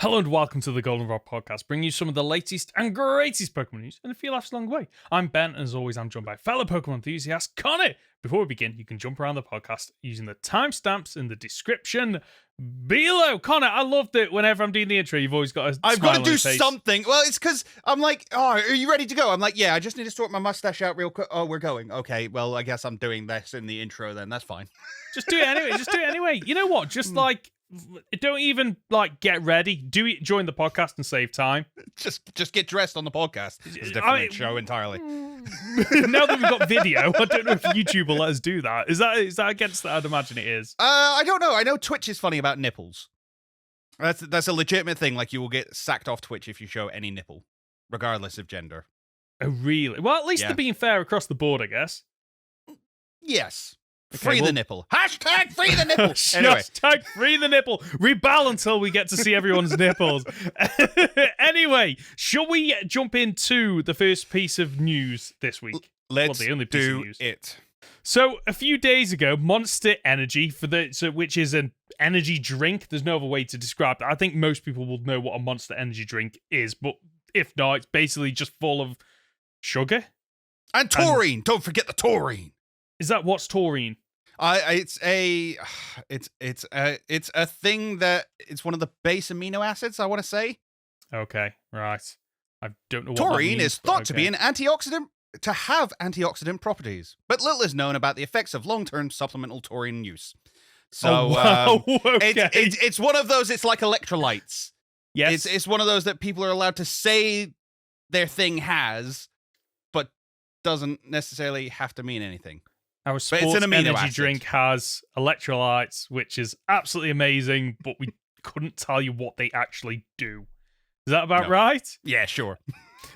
Hello and welcome to the Goldenrod Podcast, bringing you some of the latest and greatest Pokemon news in a few laughs along the way. I'm Ben, and as always, I'm joined by fellow Pokemon enthusiast Conor. Before we begin, you can jump around the podcast using the timestamps in the description below. Conor, I love that whenever I'm doing the intro, you've always got a I've got to do face. something. Well, it's because I'm like, oh, are you ready to go? I'm like, yeah, I just need to sort my mustache out real quick. Oh, we're going. Okay, well, I guess I'm doing this in the intro then. That's fine. Just do it anyway. You know what? Just don't even get ready. Do it during the podcast and save time. Just get dressed on the podcast. It's a different show entirely. Now that we've got video, I don't know if YouTube will let us do that. Is that against that? I'd imagine it is. I don't know. I know Twitch is funny about nipples. That's a legitimate thing. Like, you will get sacked off Twitch if you show any nipple, regardless of gender. Oh, really? Well, at least they're being fair across the board, I guess. Yes. Okay, free the nipple. Hashtag free the nipple. Anyway. Hashtag free the nipple. Rebel until we get to see everyone's nipples. Anyway, shall we jump into the first piece of news this week? Let's the only piece of do news. it. So, a few days ago, Monster Energy, which is an energy drink. There's no other way to describe it. I think most people will know what a Monster Energy drink is, but if not, it's basically just full of sugar. And taurine. Don't forget the taurine. Is that what's taurine? It's a thing that it's one of the base amino acids, I want to say. Okay, right. I don't know what taurine that means, is thought to be an antioxidant, to have antioxidant properties, but little is known about the effects of long-term supplemental taurine use. So, okay. it's one of those. It's like electrolytes. Yes, it's one of those that people are allowed to say their thing has, but doesn't necessarily have to mean anything. Our sports energy drink has electrolytes, which is absolutely amazing, but we couldn't tell you what they actually do. Is that about right? Yeah, sure.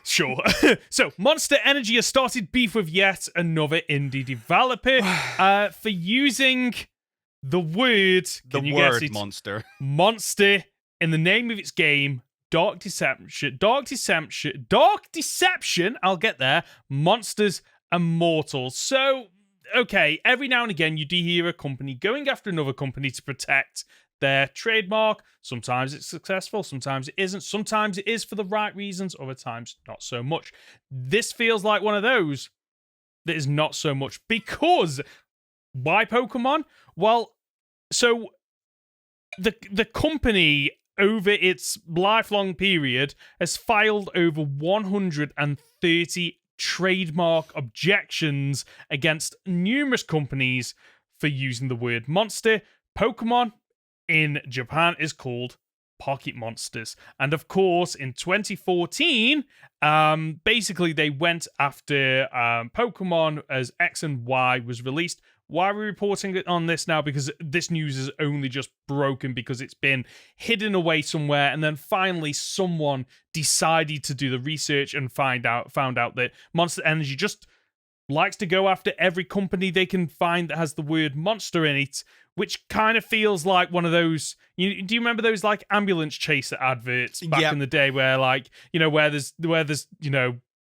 Sure. So, Monster Energy has started beef with yet another indie developer for using the word... monster. Monster in the name of its game, Dark Deception, I'll get there, Monsters and Mortals. So... okay, every now and again you do hear a company going after another company to protect their trademark. Sometimes it's successful, sometimes it isn't. Sometimes it is for the right reasons, other times not so much. This feels like one of those that is not so much. Because why Pokemon? Well, so the company over its lifelong period has filed over 130 trademark objections against numerous companies for using the word monster. Pokemon in Japan is called Pocket Monsters. And of course, in 2014, basically they went after Pokemon as X and Y was released. Why are we reporting on this now? Because this news is only just broken because it's been hidden away somewhere, and then finally someone decided to do the research and found out that Monster Energy just likes to go after every company they can find that has the word monster in it, which kind of feels like one of those... do you remember those like ambulance chaser adverts back in the day where where there's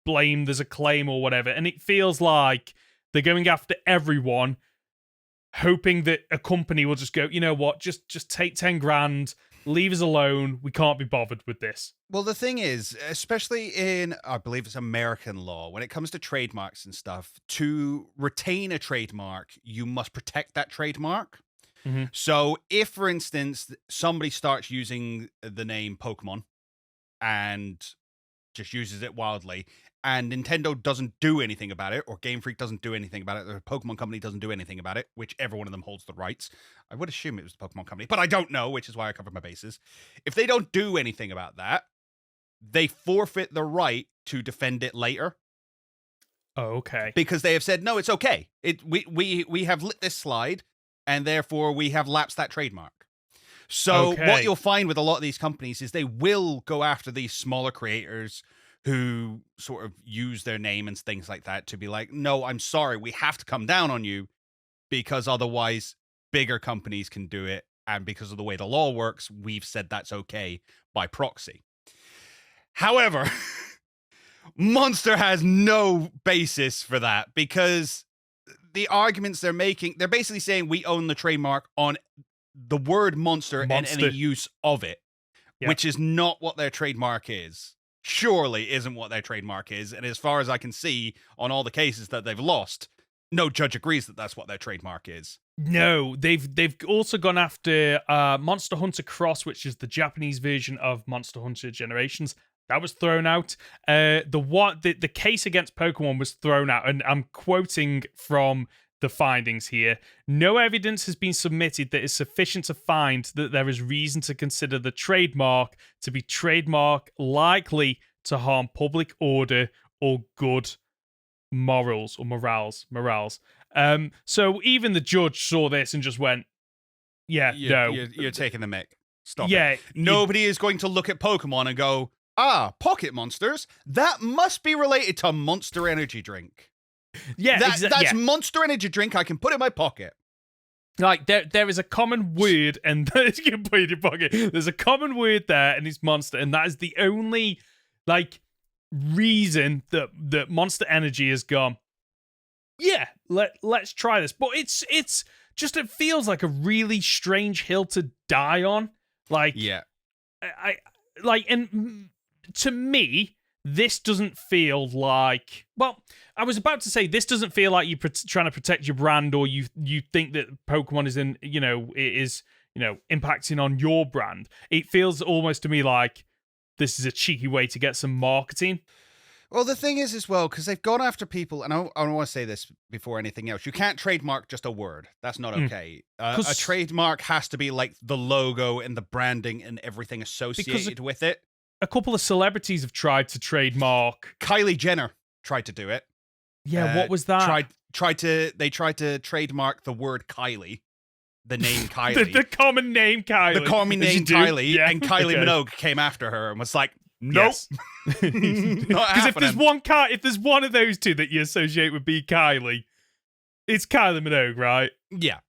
blame, there's a claim or whatever, and it feels like they're going after everyone, hoping that a company will just go, you know what, just take 10 grand, leave us alone, we can't be bothered with this. Well, the thing is, especially in, I believe it's American law, when it comes to trademarks and stuff, to retain a trademark, you must protect that trademark. Mm-hmm. So if, for instance, somebody starts using the name Pokemon and just uses it wildly, and Nintendo doesn't do anything about it, or Game Freak doesn't do anything about it, or the Pokemon Company doesn't do anything about it, whichever one of them holds the rights. I would assume it was the Pokemon Company, but I don't know, which is why I covered my bases. If they don't do anything about that, they forfeit the right to defend it later. Oh, okay. Because they have said, no, it's okay. We have lit this slide, and therefore we have lapsed that trademark. So what you'll find with a lot of these companies is they will go after these smaller creators who sort of use their name and things like that to be like, no, I'm sorry, we have to come down on you because otherwise bigger companies can do it. And because of the way the law works, we've said that's okay by proxy. However, Monster has no basis for that because the arguments they're making, they're basically saying we own the trademark on the word monster. And any use of it. which is not what their trademark is. Surely isn't what their trademark is. And as far as I can see on all the cases that they've lost, no judge agrees that that's what their trademark is. No, they've also gone after Monster Hunter Cross, which is the Japanese version of Monster Hunter Generations. That was thrown out. The case against Pokemon was thrown out, and I'm quoting from the findings here. No evidence has been submitted that is sufficient to find that there is reason to consider the trademark to be trademark likely to harm public order or good morals. So even the judge saw this and just went, "Yeah, no, you're taking the mick. Stop it. Nobody is going to look at Pokemon and go, pocket monsters. That must be related to Monster Energy drink. Yeah, that's Monster Energy drink I can put in my pocket." Like there is a common word, and you can put it in your pocket. There's a common word there, and it's monster, and that is the only reason that Monster Energy has gone. Yeah, let's try this, but it's just it feels like a really strange hill to die on. And to me, this doesn't feel like. Well, I was about to say this doesn't feel like you're trying to protect your brand, or you think that Pokemon is impacting on your brand. It feels almost to me like this is a cheeky way to get some marketing. Well, the thing is as well, because they've gone after people, and I want to say this before anything else. You can't trademark just a word. That's not okay. A trademark has to be like the logo and the branding and everything associated with it. A couple of celebrities have tried to trademark. Kylie Jenner tried to do it. Yeah, what was that? They tried to trademark the word Kylie. The name Kylie. the common name Kylie. The common name Kylie. Yeah. And Kylie Minogue came after her and was like, nope. Yes. Because if there's one of those two that you associate with being Kylie, it's Kylie Minogue, right? Yeah.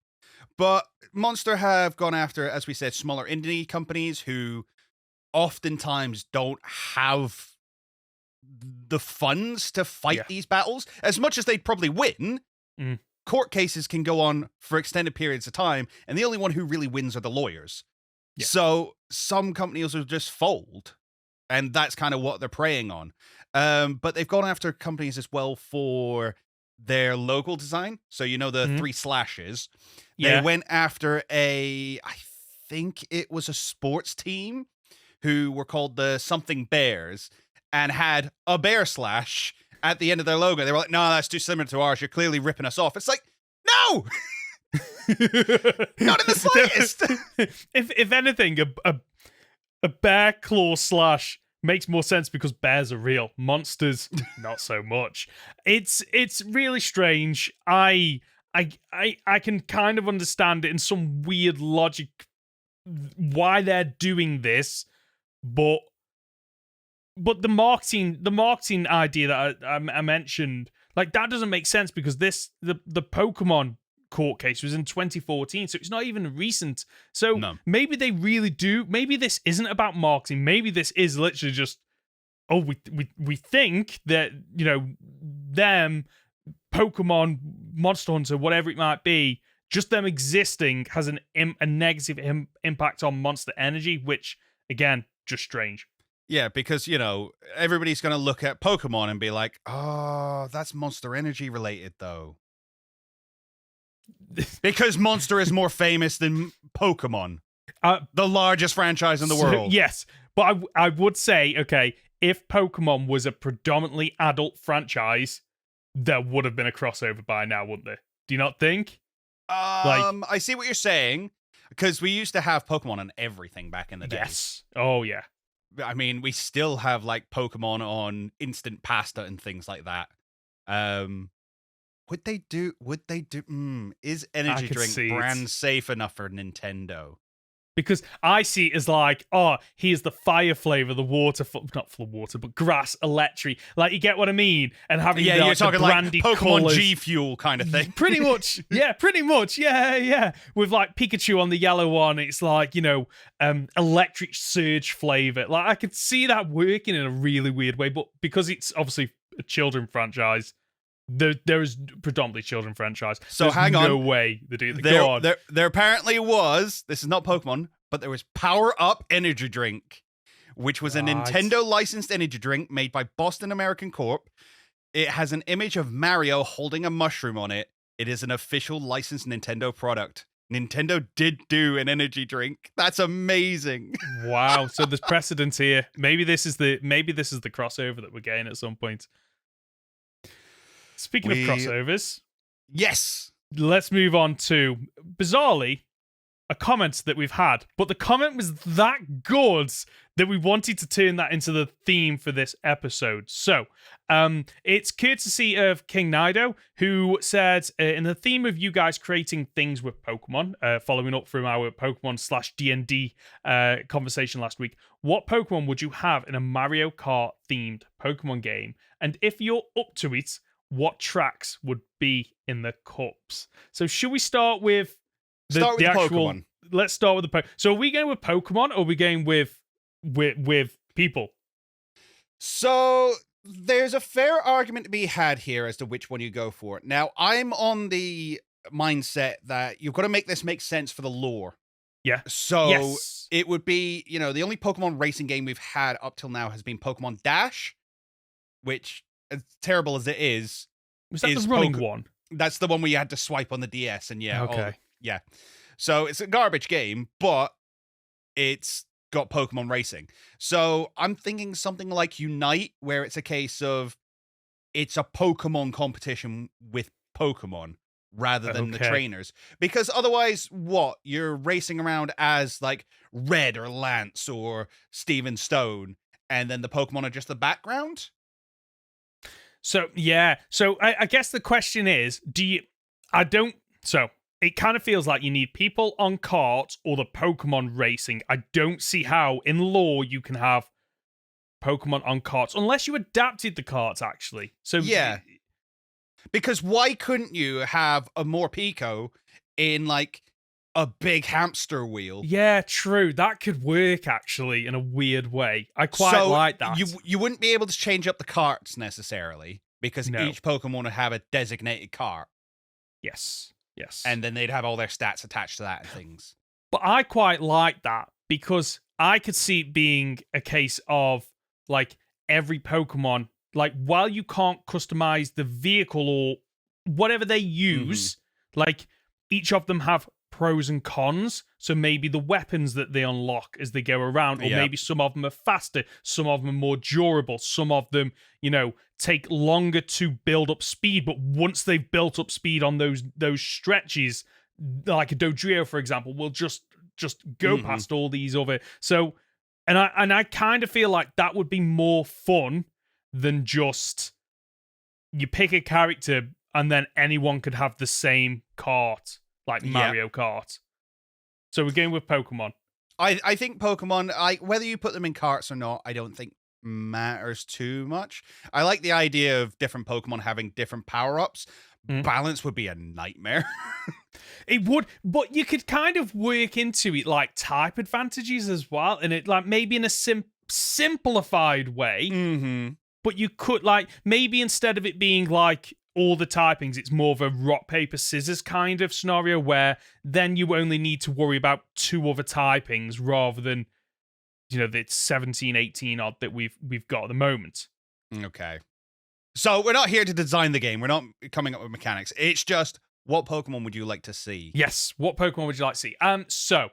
But Monster have gone after, as we said, smaller indie companies who oftentimes don't have the funds to fight these battles. As much as they'd probably win, court cases can go on for extended periods of time, and the only one who really wins are the lawyers. Yeah. So some companies will just fold. And that's kind of what they're preying on. But they've gone after companies as well for their logo design. So, the 3 slashes. Yeah. They went after I think it was a sports team who were called the Something Bears and had a bear slash at the end of their logo. They were like, no, that's too similar to ours. You're clearly ripping us off. It's like, no! Not in the slightest! If anything, a bear claw slash makes more sense because bears are real. Monsters, not so much. It's really strange. I can kind of understand it in some weird logic why they're doing this, but the marketing idea that I mentioned, that doesn't make sense because the Pokemon court case was in 2014, so it's not even recent. So maybe they really do. Maybe this isn't about marketing. Maybe this is literally just, we think that them Pokemon, Monster Hunter, whatever it might be, just them existing has a negative impact on Monster Energy, which again, just strange. Yeah, because everybody's going to look at Pokemon and be like, oh, that's Monster Energy related though. Because Monster is more famous than Pokemon, the largest franchise in the world. Yes, but I would say, okay, if Pokemon was a predominantly adult franchise, there would have been a crossover by now, wouldn't there? Do you not think? I see what you're saying, because we used to have Pokemon on everything back in the day. Yes. Oh, yeah. I mean, we still have Pokemon on instant pasta and things like that. Would they do? Is energy drink brand safe enough for Nintendo? Because I see it as here's the fire flavor, the water, not full of water, but grass, electric. You get what I mean? And having you're talking the brandy Pokemon colors. G Fuel kind of thing. Pretty much. Yeah, pretty much. Yeah. With Pikachu on the yellow one, it's electric surge flavor. I could see that working in a really weird way, but because it's obviously a children franchise, there is predominantly children franchise. So there's hang on. No way they do that. There apparently was. This is not Pokemon, but there was Power Up energy drink. which was a Nintendo licensed energy drink made by Boston American Corp. It has an image of Mario holding a mushroom on it. It is an official licensed Nintendo product. Nintendo did do an energy drink. That's amazing. Wow. So there's precedent here. Maybe this is the crossover that we're getting at some point. Speaking of crossovers, yes, let's move on to, bizarrely, a comment that we've had. But the comment was that good that we wanted to turn that into the theme for this episode. So, it's courtesy of King Nido, who said, in the theme of you guys creating things with Pokemon, following up from our Pokemon/D&D conversation last week, what Pokemon would you have in a Mario Kart themed Pokemon game? And if you're up to it, what tracks would be in the cups? So should we start with the actual Pokemon? Let's start with the Pokemon. So are we going with Pokemon or are we going with people? So there's a fair argument to be had here as to which one you go for. Now, I'm on the mindset that you've got to make this make sense for the lore. Yeah. So it would be, the only Pokemon racing game we've had up till now has been Pokemon Dash, which, as terrible as it is that the running one? That's the one where you had to swipe on the DS, and okay. Yeah. So it's a garbage game, but it's got Pokemon racing. So I'm thinking something like Unite, where it's a case of it's a Pokemon competition with Pokemon rather than the trainers. Because otherwise, what? You're racing around as like Red or Lance or Steven Stone, and then the Pokemon are just the background? So, yeah. So I guess the question is, it kind of feels like you need people on carts or the Pokemon racing. I don't see how, in lore, you can have Pokemon on carts, unless you adapted the carts, actually. So yeah. Because why couldn't you have a Morpeko in, like, a big hamster wheel? Yeah, true. That could work, actually, in a weird way. I quite like that. You wouldn't be able to change up the carts, necessarily, because each Pokemon would have a designated cart. Yes. And then they'd have all their stats attached to that and things. But I quite like that because I could see it being a case of, like, every Pokemon, like, while you can't customize the vehicle or whatever they use, like, each of them have pros and cons. So maybe the weapons that they unlock as they go around, or maybe some of them are faster, some of them are more durable, some of them, take longer to build up speed, but once they've built up speed on those stretches, like a Dodrio, for example, will just go past all these other. So, and I kind of feel like that would be more fun than just you pick a character and then anyone could have the same cart, like Mario Kart. So we're going with Pokemon. I think Pokemon, whether you put them in carts or not, I don't think matters too much. I like the idea of different Pokemon having different power-ups. Balance would be a nightmare. It would, but you could kind of work into it like type advantages as well, and it like maybe in a simplified way. But you could like maybe instead of it being like all the typings, it's more of a rock paper scissors kind of scenario where then you only need to worry about 2 other typings rather than the 17, 18 odd that we've got at the moment. Okay. So we're not here to design the game. We're not coming up with mechanics. It's just, what Pokemon would you like to see? Yes, what Pokemon would you like to see? So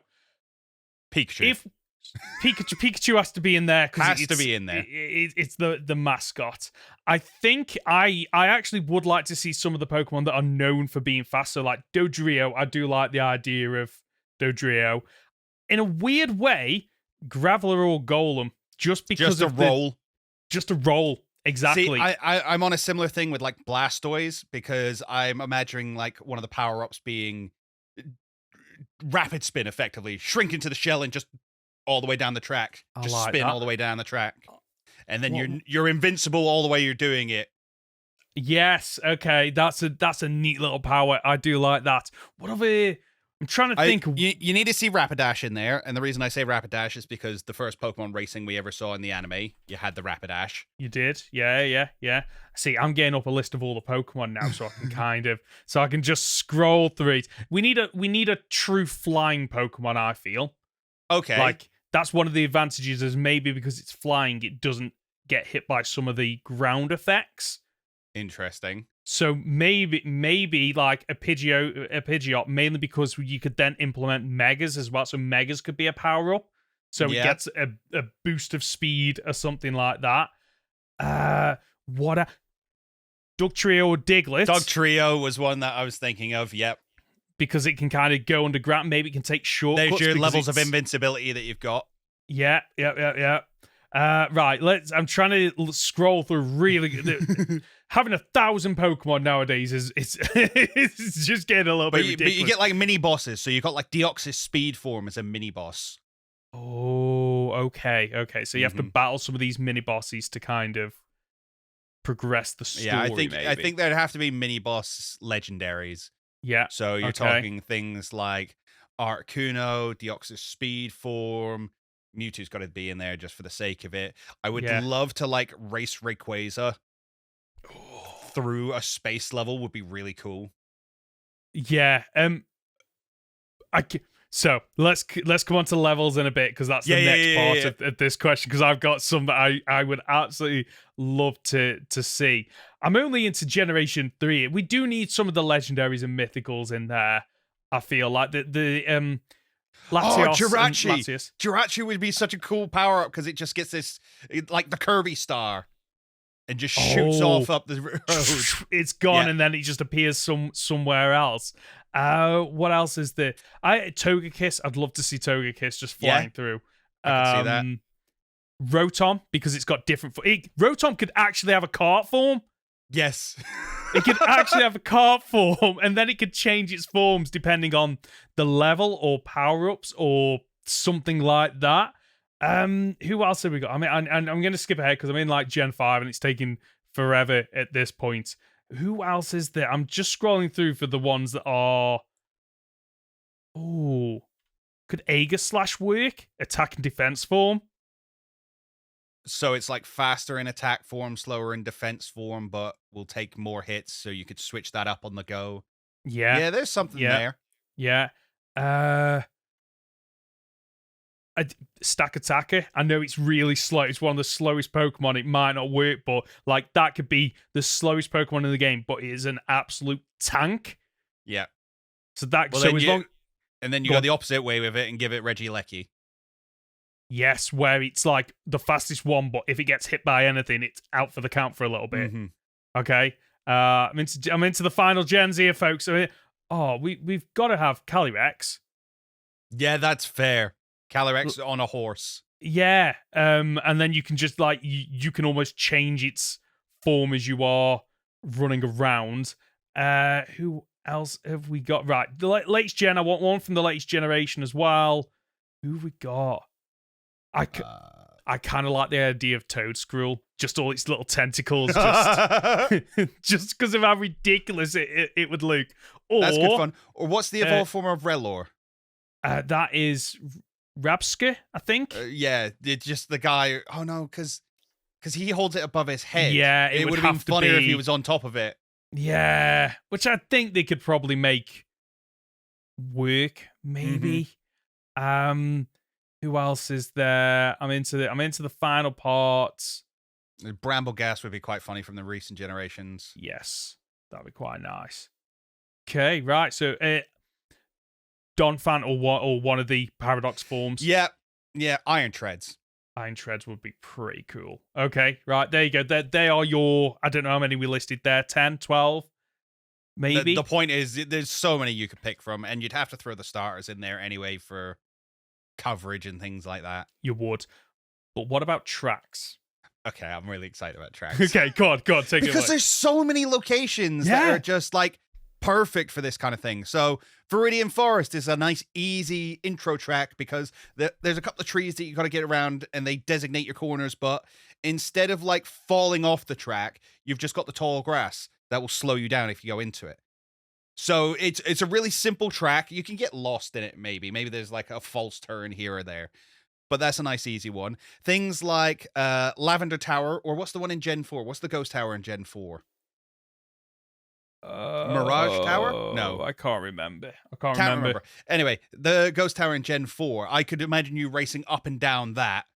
Pikachu. If Pikachu has to be in there, because has to be in there. It's the mascot. I think I actually would like to see some of the Pokemon that are known for being fast. So like Dodrio, I do like the idea of Dodrio. In a weird way, Graveler or Golem, just because just a roll. Exactly. See, I'm on a similar thing with like Blastoise, because I'm imagining like one of the power-ups being rapid spin, effectively shrink into the shell and just all the way down the track, just like spin all the way down the track, and then you're invincible all the way you're doing it. Yes, okay, that's a neat little power. I do like that. What other? I'm trying to think. You need to see Rapidash in there, and the reason I say Rapidash is because the first Pokemon racing we ever saw in the anime, you had the Rapidash. You did, yeah. See, I'm getting up a list of all the Pokemon now, so I can I can just scroll through it. We need a true flying Pokemon, I feel. Okay. Like that's one of the advantages, is maybe because it's flying, it doesn't get hit by some of the ground effects. Interesting. So maybe like a Pidgeot, mainly because you could then implement Megas as well. So Megas could be a power up. So it gets a boost of speed or something like that. Dugtrio or Diglett. Dugtrio was one that I was thinking of. Yep. Because it can kind of go underground. Maybe it can take shortcuts. There's your levels of invincibility that you've got. Yeah. Right, I'm trying to scroll through having 1,000 Pokemon nowadays is it's just getting a little bit ridiculous. But you get like mini bosses, so you got like Deoxys Speed Form as a mini boss. Oh, okay. So you have to battle some of these mini bosses to kind of progress the story. Yeah, I think there'd have to be mini boss legendaries. Yeah. So you're talking things like Articuno, Deoxys Speed Form. Mewtwo's got to be in there just for the sake of it. I would love to like race Rayquaza through a space level. Would be really cool. Yeah. So let's come on to levels in a bit, because that's the next part of this question, because I've got some that I would absolutely love to see. I'm only into Generation 3. We do need some of the legendaries and mythicals in there. I feel like the Latios Jirachi. Jirachi would be such a cool power-up, because it just gets this, like the Kirby star, and just shoots off up the road. It's gone, and then it just appears somewhere else. What else is there? Togekiss. I'd love to see Togekiss just flying through. I can see that. Rotom, because it's got different... Rotom could actually have a Kart form. Yes. It could actually have a Kart form, and then it could change its forms depending on the level or power-ups or something like that. Who else have we got? I mean, I'm going to skip ahead because I'm in like Gen 5 and it's taking forever at this point. Who else is there? I'm just scrolling through for the ones that are... Oh, could Aegislash work? Attack and defense form? So it's like faster in attack form, slower in defense form, but will take more hits, so you could switch that up on the go. Yeah. Yeah, there's something there. Yeah. Stack Attacker. I know it's really slow. It's one of the slowest Pokemon. It might not work, but like that could be the slowest Pokemon in the game, but it is an absolute tank. Yeah. So that and then you go the opposite way with it and give it Regieleki. Yes, where it's like the fastest one, but if it gets hit by anything, it's out for the count for a little bit. Okay. I'm into the final gens here, folks. We've got to have Calyrex. Yeah, that's fair. Calyrex on a horse. Yeah. And then you can just like you can almost change its form as you are running around. Who else have we got? Right, the latest gen. I want one from the latest generation as well. Who have we got? I kind of like the idea of Toedscruel, just all its little tentacles, just because of how ridiculous it would look. That's good fun. Or what's the evolved form of Relor? That is Rabska, I think. Yeah, it's just the guy. Oh no, because he holds it above his head. Yeah, it would have been funnier if he was on top of it. Yeah, which I think they could probably make work, maybe. Who else is there? I'm into the final parts. Brambleghast would be quite funny from the recent generations. Yes, that'd be quite nice. Okay, right. So, Donphan or one of the Paradox forms. Yeah, Iron Treads. Iron Treads would be pretty cool. Okay, right, there you go. They are your... I don't know how many we listed there. 10, 12, maybe? The point is, there's so many you could pick from, and you'd have to throw the starters in there anyway for coverage and things like that. You would. But what about tracks? Okay, I'm really excited about tracks. Okay, go on, take it away. Because there's so many locations that are just like perfect for this kind of thing. So Viridian Forest is a nice, easy intro track because there's a couple of trees that you got to get around and they designate your corners, but instead of like falling off the track, you've just got the tall grass that will slow you down if you go into it. So it's a really simple track. You can get lost in it, maybe. Maybe there's like a false turn here or there. But that's a nice, easy one. Things like Lavender Tower, or what's the one in Gen 4? What's the Ghost Tower in Gen 4? Mirage Tower? No. I can't remember. Can't remember. Anyway, the Ghost Tower in Gen 4, I could imagine you racing up and down that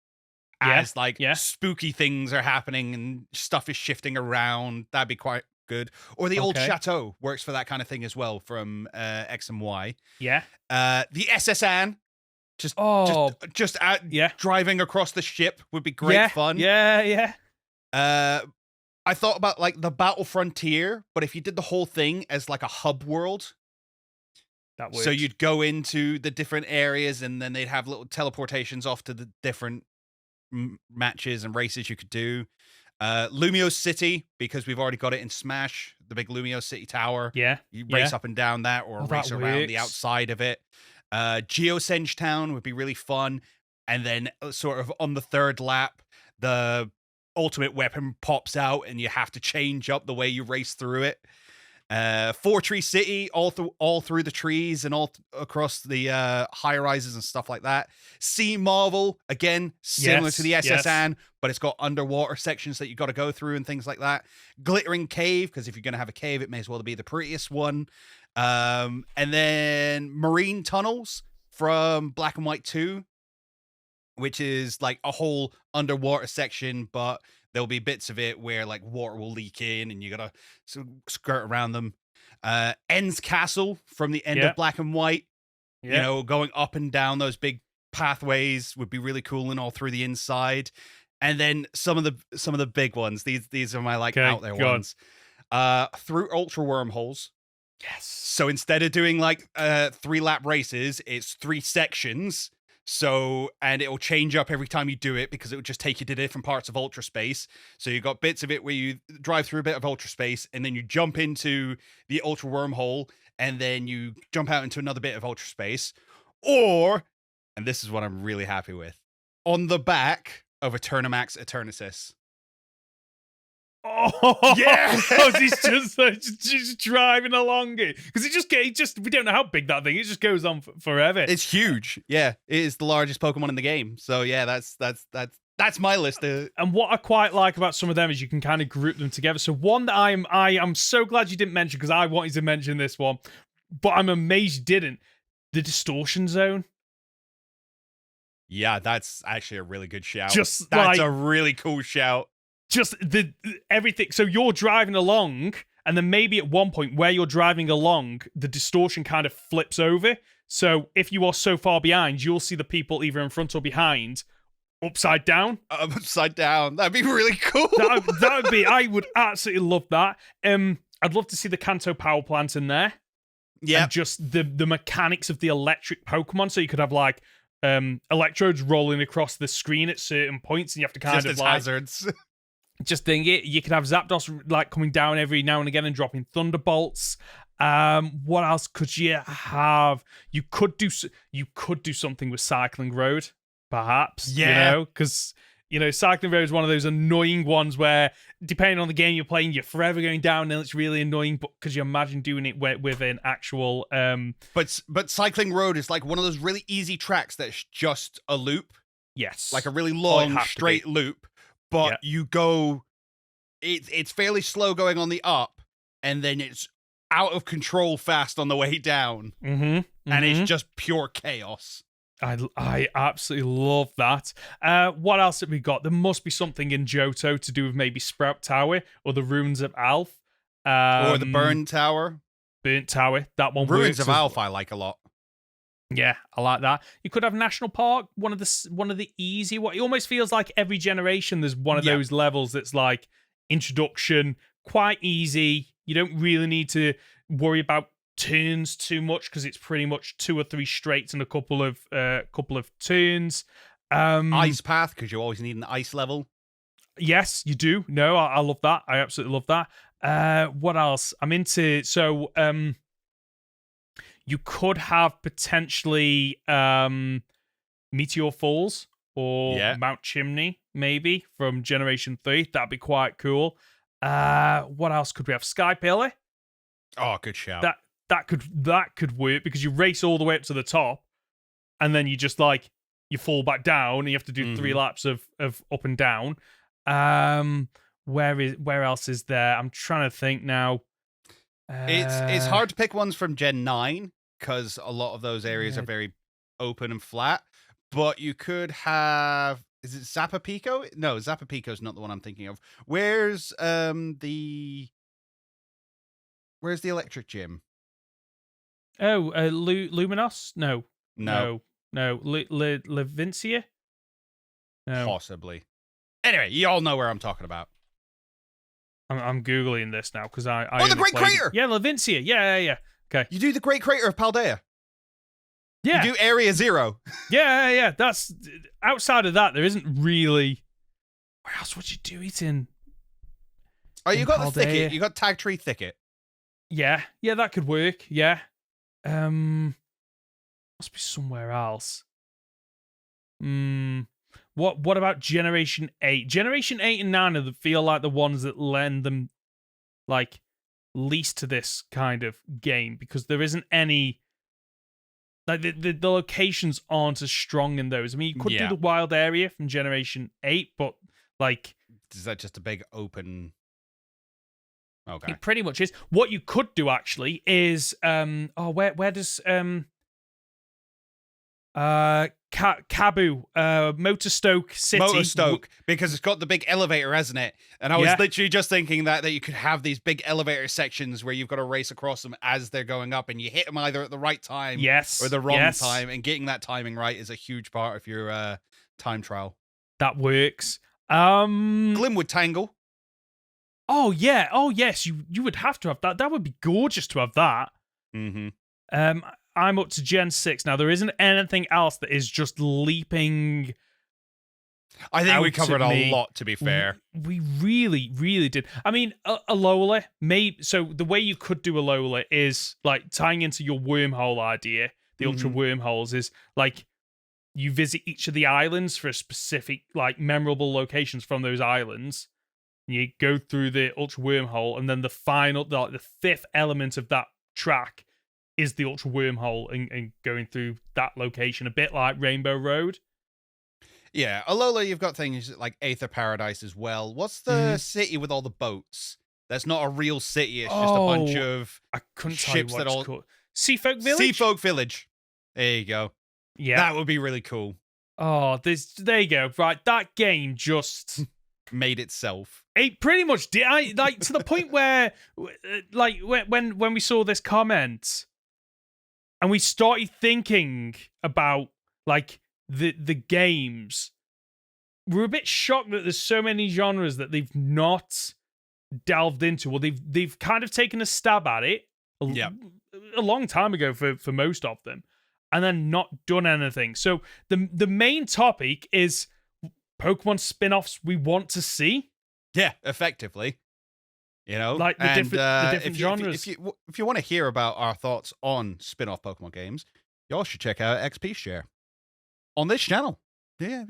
as spooky things are happening and stuff is shifting around. That'd be quite good. Or the old Chateau works for that kind of thing as well from X and Y. Yeah. The SSN, just driving across the ship would be great fun. Yeah. I thought about like the Battle Frontier, but if you did the whole thing as like a hub world, that works. So you'd go into the different areas and then they'd have little teleportations off to the different matches and races you could do. Lumio City, because we've already got it in Smash, the big Lumio City Tower. Yeah. You race up and down that or race around the outside of it. Geosenge Town would be really fun. And then sort of on the third lap, the ultimate weapon pops out and you have to change up the way you race through it. Tree City, all through the trees and all across the high rises and stuff like that. Sea Marvel, again, similar to the SSN, but it's got underwater sections that you got to go through and things like that. Glittering Cave, because if you're going to have a cave, it may as well be the prettiest one. And then Marine Tunnels from Black and White 2, which is like a whole underwater section, but there'll be bits of it where like water will leak in and you gotta skirt around them. Ends Castle from the end of Black and White, you know, going up and down those big pathways would be really cool and all through the inside. And then some of the big ones. These are my like out there ones. Through Ultra Wormholes. Yes. So instead of doing like 3-lap races, it's 3 sections. So, and it'll change up every time you do it because it will just take you to different parts of Ultra Space. So you got bits of it where you drive through a bit of Ultra Space and then you jump into the Ultra Wormhole and then you jump out into another bit of Ultra Space. Or, and this is what I'm really happy with, on the back of Eternamax Eternatus. Oh yeah! He's just driving along it because we don't know how big that thing. It just goes on forever. It's huge. Yeah, it is the largest Pokemon in the game. So yeah, that's my list. And what I quite like about some of them is you can kind of group them together. So one that I am so glad you didn't mention because I wanted to mention this one, but I'm amazed you didn't. The Distortion Zone. Yeah, that's actually a really good shout. That's like, a really cool shout. Just everything. So you're driving along, and then maybe at one point where you're driving along, the distortion kind of flips over. So if you are so far behind, you'll see the people either in front or behind upside down. Upside down. That'd be really cool. That would be. I would absolutely love that. I'd love to see the Kanto power plant in there. Yeah. And just the mechanics of the electric Pokemon. So you could have like electrodes rolling across the screen at certain points, and you have to kind just of as like hazards. Just think it. You could have Zapdos like coming down every now and again and dropping thunderbolts. What else could you have? You could do something with Cycling Road, perhaps. Yeah. You know, because Cycling Road is one of those annoying ones where, depending on the game you're playing, you're forever going down, and it's really annoying. But because you imagine doing it with an actual. But Cycling Road is like one of those really easy tracks that's just a loop. Yes. Like a really long straight loop. But you go, it's fairly slow going on the up, and then it's out of control fast on the way down. And it's just pure chaos. I absolutely love that. What else have we got? There must be something in Johto to do with maybe Sprout Tower or the Ruins of Alph. Or the Burnt Tower. Burnt Tower. That one Ruins works of Alph I like a lot. Yeah, I like that. You could have National Park, one of the easy. What it almost feels like every generation there's one of those levels that's like introduction, quite easy. You don't really need to worry about turns too much because it's pretty much 2 or 3 straights and a couple of turns. Ice path because you always need an ice level. Yes, you do. No, I love that. I absolutely love that. What else? I'm into you could have potentially Meteor Falls or Mount Chimney, maybe, from Generation 3. That'd be quite cool. What else could we have? Sky Pillar. Oh, good shout. That could work because you race all the way up to the top, and then you just like you fall back down, and you have to do 3 laps of up and down. Where else is there? I'm trying to think now. It's hard to pick ones from Gen 9 because a lot of those areas are very open and flat. But you could have... Is it Zappa Pico? No, Zappa Pico's not the one I'm thinking of. Where's the electric gym? Oh, Luminos? No. Levincia? No. Possibly. Anyway, you all know where I'm talking about. I'm Googling this now because I the Great Crater! Yeah, Levincia. Yeah. Okay. You do the Great Crater of Paldea. Yeah. You do Area 0. Yeah. That's... Outside of that, there isn't really... Where else would you do it in? Oh, you got Paldea? the thicket. You got Tag Tree Thicket. Yeah, that could work. Yeah. Must be somewhere else. What about Generation 8? Generation 8 and 9 feel like the ones that lend them like least to this kind of game because there isn't any like the locations aren't as strong in those. I mean, you could do the wild area from Generation 8, but like is that just a big open? Okay. It pretty much is. What you could do actually is where does Cabu, Motorstoke City. Motorstoke, because it's got the big elevator, hasn't it? And I was literally just thinking that you could have these big elevator sections where you've got to race across them as they're going up, and you hit them either at the right time or the wrong time, and getting that timing right is a huge part of your time trial. That works. Glimwood Tangle. Oh, yeah. Oh, yes. You would have to have that. That would be gorgeous to have that. Mm-hmm. I'm up to Gen 6 now. There isn't anything else that is just leaping. I think we covered a lot, to be fair. We really, really did. I mean, Alola, maybe. So the way you could do Alola is like tying into your wormhole idea, the ultra wormholes, is like you visit each of the islands for a specific, like memorable locations from those islands. You go through the ultra wormhole, and then the final, the fifth element of that track is the ultra wormhole and going through that location, a bit like Rainbow Road. Yeah, Alola, you've got things like Aether Paradise as well. What's the city with all the boats? That's not a real city. It's just a bunch of ships that all called. Seafolk Village. Seafolk Village. There you go. Yeah, that would be really cool. Oh, there you go. Right, that game just made itself. It pretty much did. To the point where, like, when we saw this comment, and we started thinking about like the games, we're a bit shocked that there's so many genres that they've not delved into. Well, they've kind of taken a stab at it a long time ago for most of them, and then not done anything. So the main topic is Pokemon spin-offs we want to see. Yeah, effectively. You know, like the different genres. If you want to hear about our thoughts on spin-off Pokemon games, y'all should check out XP Share on this channel. Yeah.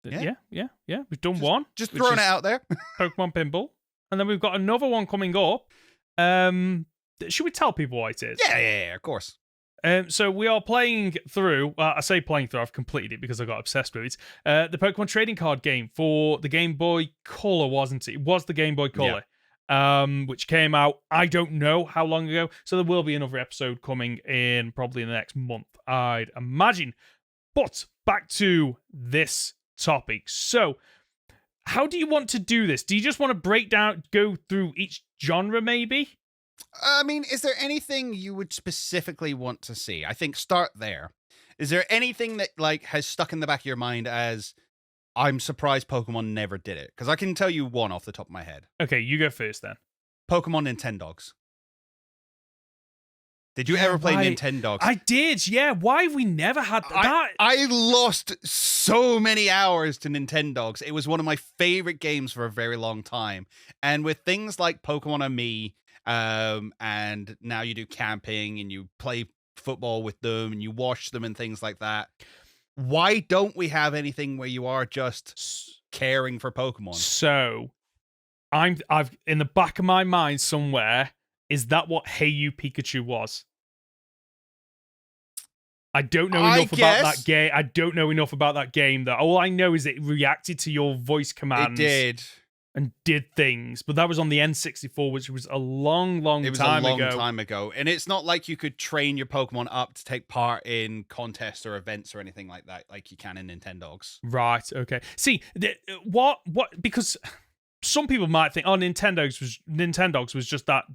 We've done one. Just throwing it out there. Pokemon Pinball, and then we've got another one coming up. Should we tell people what it is? Yeah, of course. So we are playing through, I say playing through, I've completed it because I got obsessed with it. The Pokemon trading card game for the Game Boy Color, wasn't it? It was the Game Boy Color, which came out, I don't know how long ago. So there will be another episode coming in probably in the next month, I'd imagine. But back to this topic. So how do you want to do this? Do you just want to go through each genre maybe? I mean, is there anything you would specifically want to see? I think start there. Is there anything that like has stuck in the back of your mind as I'm surprised Pokemon never did it? Because I can tell you one off the top of my head. Okay, you go first then. Pokemon Nintendogs. Did you ever play Nintendogs? I did, yeah. Why have we never had that? I lost so many hours to Nintendogs. It was one of my favorite games for a very long time. And with things like Pokemon and Me, and now you do camping and you play football with them and you wash them and things like that. Why don't we have anything where you are just caring for Pokemon? So, I've in the back of my mind somewhere, is that what Hey You Pikachu was? I don't know enough about that game. I don't know enough about that game though. All I know is it reacted to your voice command. It did. and did things, but that was on the N64, which was a long time ago. It was a long time ago, and it's not like you could train your Pokemon up to take part in contests or events or anything like that, like you can in Nintendogs. Right. Okay. See, what? Because some people might think, oh, Nintendogs was just that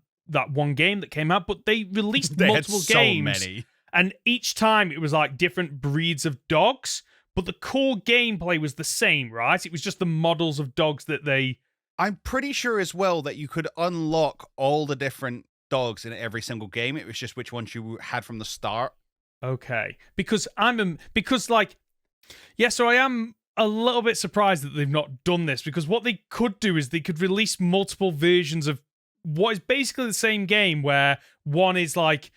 one game that came out, but they released multiple games, many, and each time it was like different breeds of dogs, but the core gameplay was the same, right? It was just the models of dogs that they. I'm pretty sure as well that you could unlock all the different dogs in every single game. It was just which ones you had from the start. Okay, because so I am a little bit surprised that they've not done this, because what they could do is they could release multiple versions of what is basically the same game, where one is like,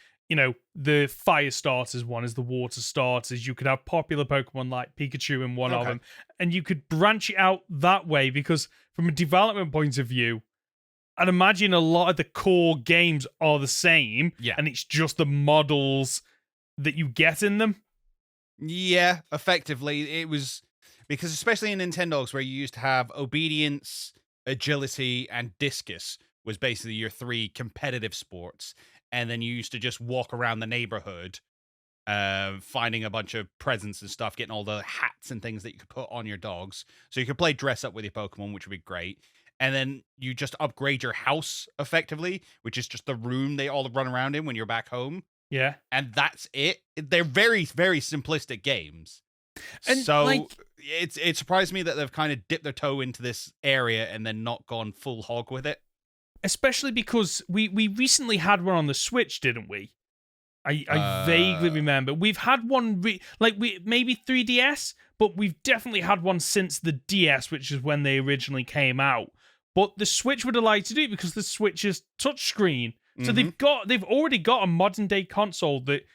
the fire starters, one is the water starters. You could have popular Pokemon like Pikachu in one of them, and you could branch it out that way, because from a development point of view, I'd imagine a lot of the core games are the same, and it's just the models that you get in them. Yeah, effectively. It was because, especially in Nintendogs, where you used to have obedience, agility, and discus was basically your 3 competitive sports. And then you used to just walk around the neighborhood, finding a bunch of presents and stuff, getting all the hats and things that you could put on your dogs. So you could play dress up with your Pokemon, which would be great. And then you just upgrade your house, effectively, which is just the room they all run around in when you're back home. Yeah. And that's it. They're very, very simplistic games. And so it surprised me that they've kind of dipped their toe into this area and then not gone full hog with it. Especially because we recently had one on the Switch, didn't we? I vaguely remember. We've had one, maybe 3DS, but we've definitely had one since the DS, which is when they originally came out. But the Switch would allow you to do it because the Switch is touchscreen. So they've already got a modern day console that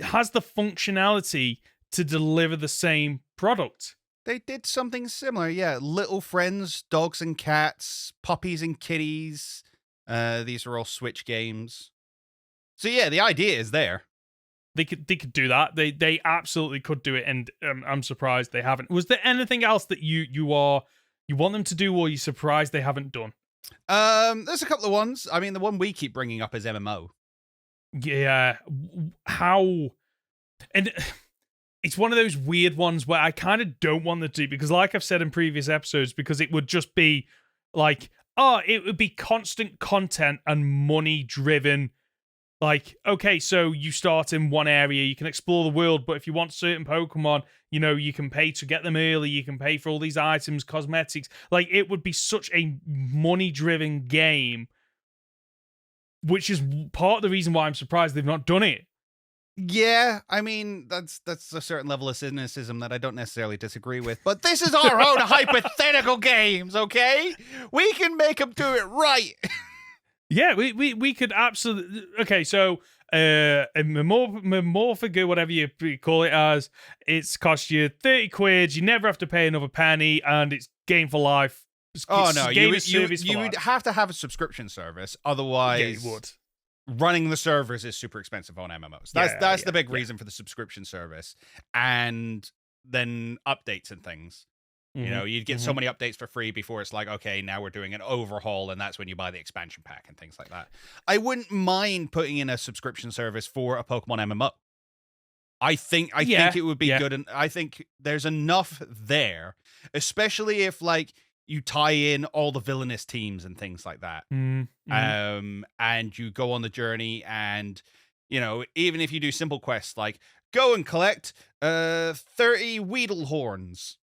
has the functionality to deliver the same product. They did something similar, yeah. Little friends, dogs and cats, puppies and kitties. These are all Switch games. So yeah, the idea is there. They could do that. They absolutely could do it, and I'm surprised they haven't. Was there anything else that you want them to do, or you're surprised they haven't done? There's a couple of ones. I mean, the one we keep bringing up is MMO. Yeah, how and. It's one of those weird ones where I kind of don't want them to do, because like I've said in previous episodes, because it would just be like, it would be constant content and money driven. Like, okay, so you start in one area, you can explore the world, but if you want certain Pokemon, you can pay to get them early, you can pay for all these items, cosmetics. Like, it would be such a money driven game, which is part of the reason why I'm surprised they've not done it. Yeah, I mean, that's a certain level of cynicism that I don't necessarily disagree with. But this is our own hypothetical games, okay? We can make them do it right. Yeah, we could absolutely. Okay, so a Memorphiga, whatever you call it as, it's cost you 30 quid. You never have to pay another penny, and it's game for life. You would have to have a subscription service, otherwise. Yeah, you would. Running the servers is super expensive on MMOs. That's the big reason for the subscription service, and then updates and things. You'd get so many updates for free before it's like, okay, now we're doing an overhaul, and that's when you buy the expansion pack and things like that. I wouldn't mind putting in a subscription service for a Pokemon MMO. I think it would be good, and I think there's enough there, especially if you tie in all the villainous teams and things like that. And you go on the journey, and even if you do simple quests like go and collect 30 Weedle horns,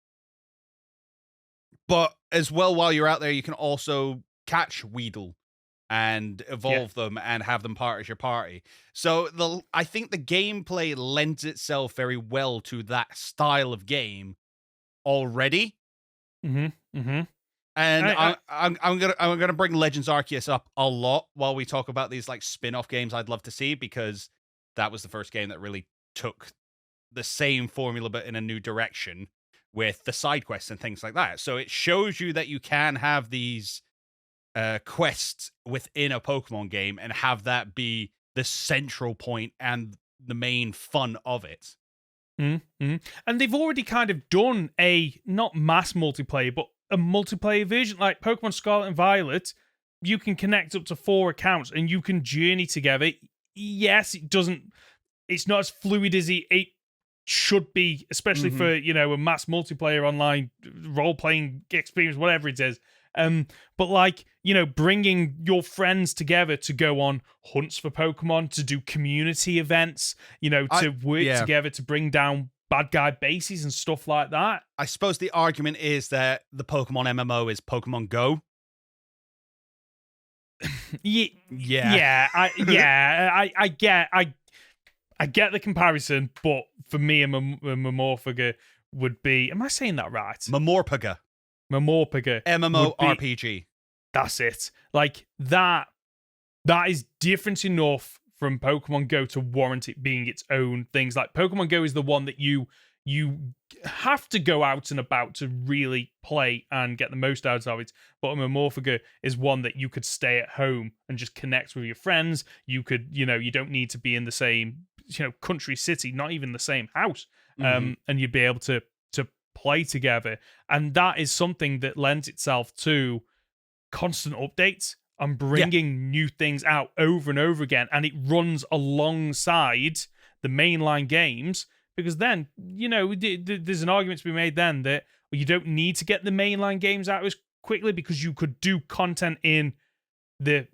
but as well, while you're out there, you can also catch Weedle and evolve them and have them part of your party. So I think the gameplay lends itself very well to that style of game already. And I'm gonna bring Legends Arceus up a lot while we talk about these spin-off games I'd love to see, because that was the first game that really took the same formula but in a new direction with the side quests and things like that. So it shows you that you can have these quests within a Pokemon game and have that be the central point and the main fun of it. And they've already kind of done a not mass multiplayer, but a multiplayer version, like Pokemon Scarlet and Violet, you can connect up to 4 accounts and you can journey together. Yes, it's not as fluid as it should be, especially for, a mass multiplayer online role-playing experience, whatever it is. But like, bringing your friends together to go on hunts for Pokemon, to do community events, to work together to bring down bad guy bases and stuff like that. I suppose the argument is that the Pokemon MMO is Pokemon Go. I get the comparison, but for me, a Mamorphaga would be. Am I saying that right? Mamorphaga. MMORPG. That's it. Like that is different enough from Pokemon Go to warrant it being its own things. Like Pokemon Go is the one that you have to go out and about to really play and get the most out of it. But Mamorphaga is one that you could stay at home and just connect with your friends. You could, you don't need to be in the same, country, city, not even the same house. And you'd be able to play together. And that is something that lends itself to constant updates and bringing new things out over and over again. And it runs alongside the mainline games, because then, there's an argument to be made then that you don't need to get the mainline games out as quickly, because you could do content in the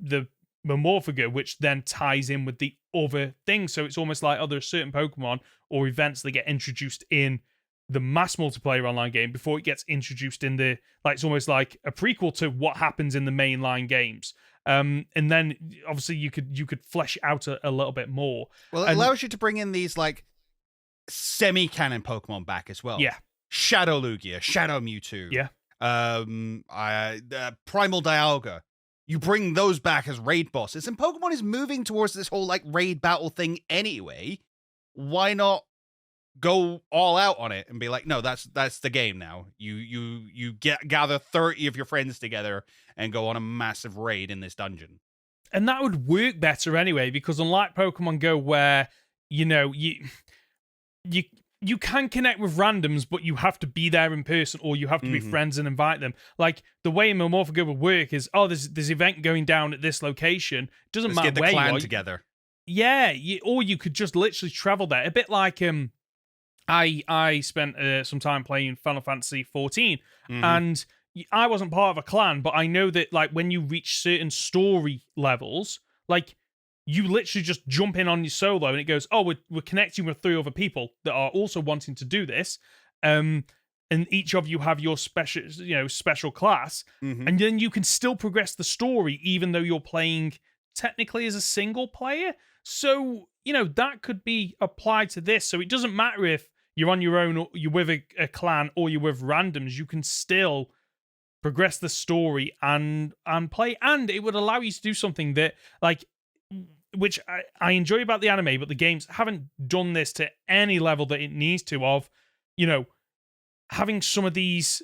Mamorphaga, which then ties in with the other things. So it's almost like, there are certain Pokemon or events that get introduced in the mass multiplayer online game before it gets introduced in the, like, it's almost like a prequel to what happens in the mainline games. And then obviously you could flesh it out a little bit more. Well, it allows you to bring in these like semi-canon Pokemon back as well. Yeah. Shadow Lugia, Shadow Mewtwo. Yeah. Primal Dialga. You bring those back as raid bosses, and Pokemon is moving towards this whole like raid battle thing anyway. Why not go all out on it and be like, no, that's the game now. You gather 30 of your friends together and go on a massive raid in this dungeon. And that would work better anyway, because unlike Pokemon Go, where you can connect with randoms, but you have to be there in person, or you have to be friends and invite them. Like the way Mamorphaga would work is, there's this event going down at this location. Doesn't matter get where the clan you are. Together. Yeah, or you could just literally travel there. A bit like I spent some time playing Final Fantasy 14, and I wasn't part of a clan, but I know that like when you reach certain story levels, like you literally just jump in on your solo, and it goes, we're connecting with 3 other people that are also wanting to do this, and each of you have your special class, and then you can still progress the story even though you're playing technically as a single player. So that could be applied to this. So it doesn't matter if you're on your own, or you're with a clan, or you're with randoms. You can still progress the story and play, and it would allow you to do something that, like, which I enjoy about the anime, but the games haven't done this to any level that it needs to, of, having some of these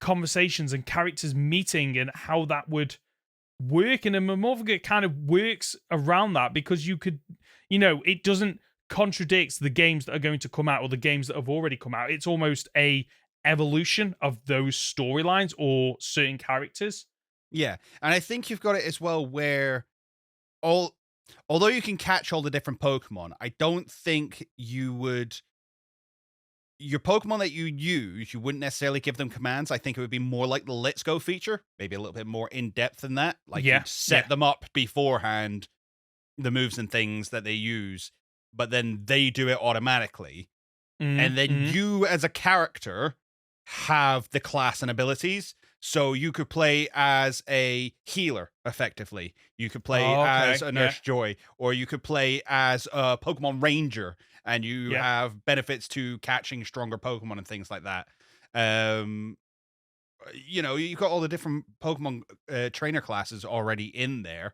conversations and characters meeting and how that would work. And a Mamorphaga kind of works around that, because you could, it doesn't contradict the games that are going to come out or the games that have already come out. It's almost a evolution of those storylines or certain characters. Yeah, and I think you've got it as well where although you can catch all the different Pokemon, I don't think you would. Your Pokemon that you use, you wouldn't necessarily give them commands. I think it would be more like the Let's Go feature, maybe a little bit more in depth than that. Like you'd set them up beforehand, the moves and things that they use, but then they do it automatically. And then you as a character have the class and abilities. So you could play as a healer, effectively. You could play as a Nurse Joy, or you could play as a Pokemon Ranger, and you have benefits to catching stronger Pokemon and things like that. You've got all the different Pokemon trainer classes already in there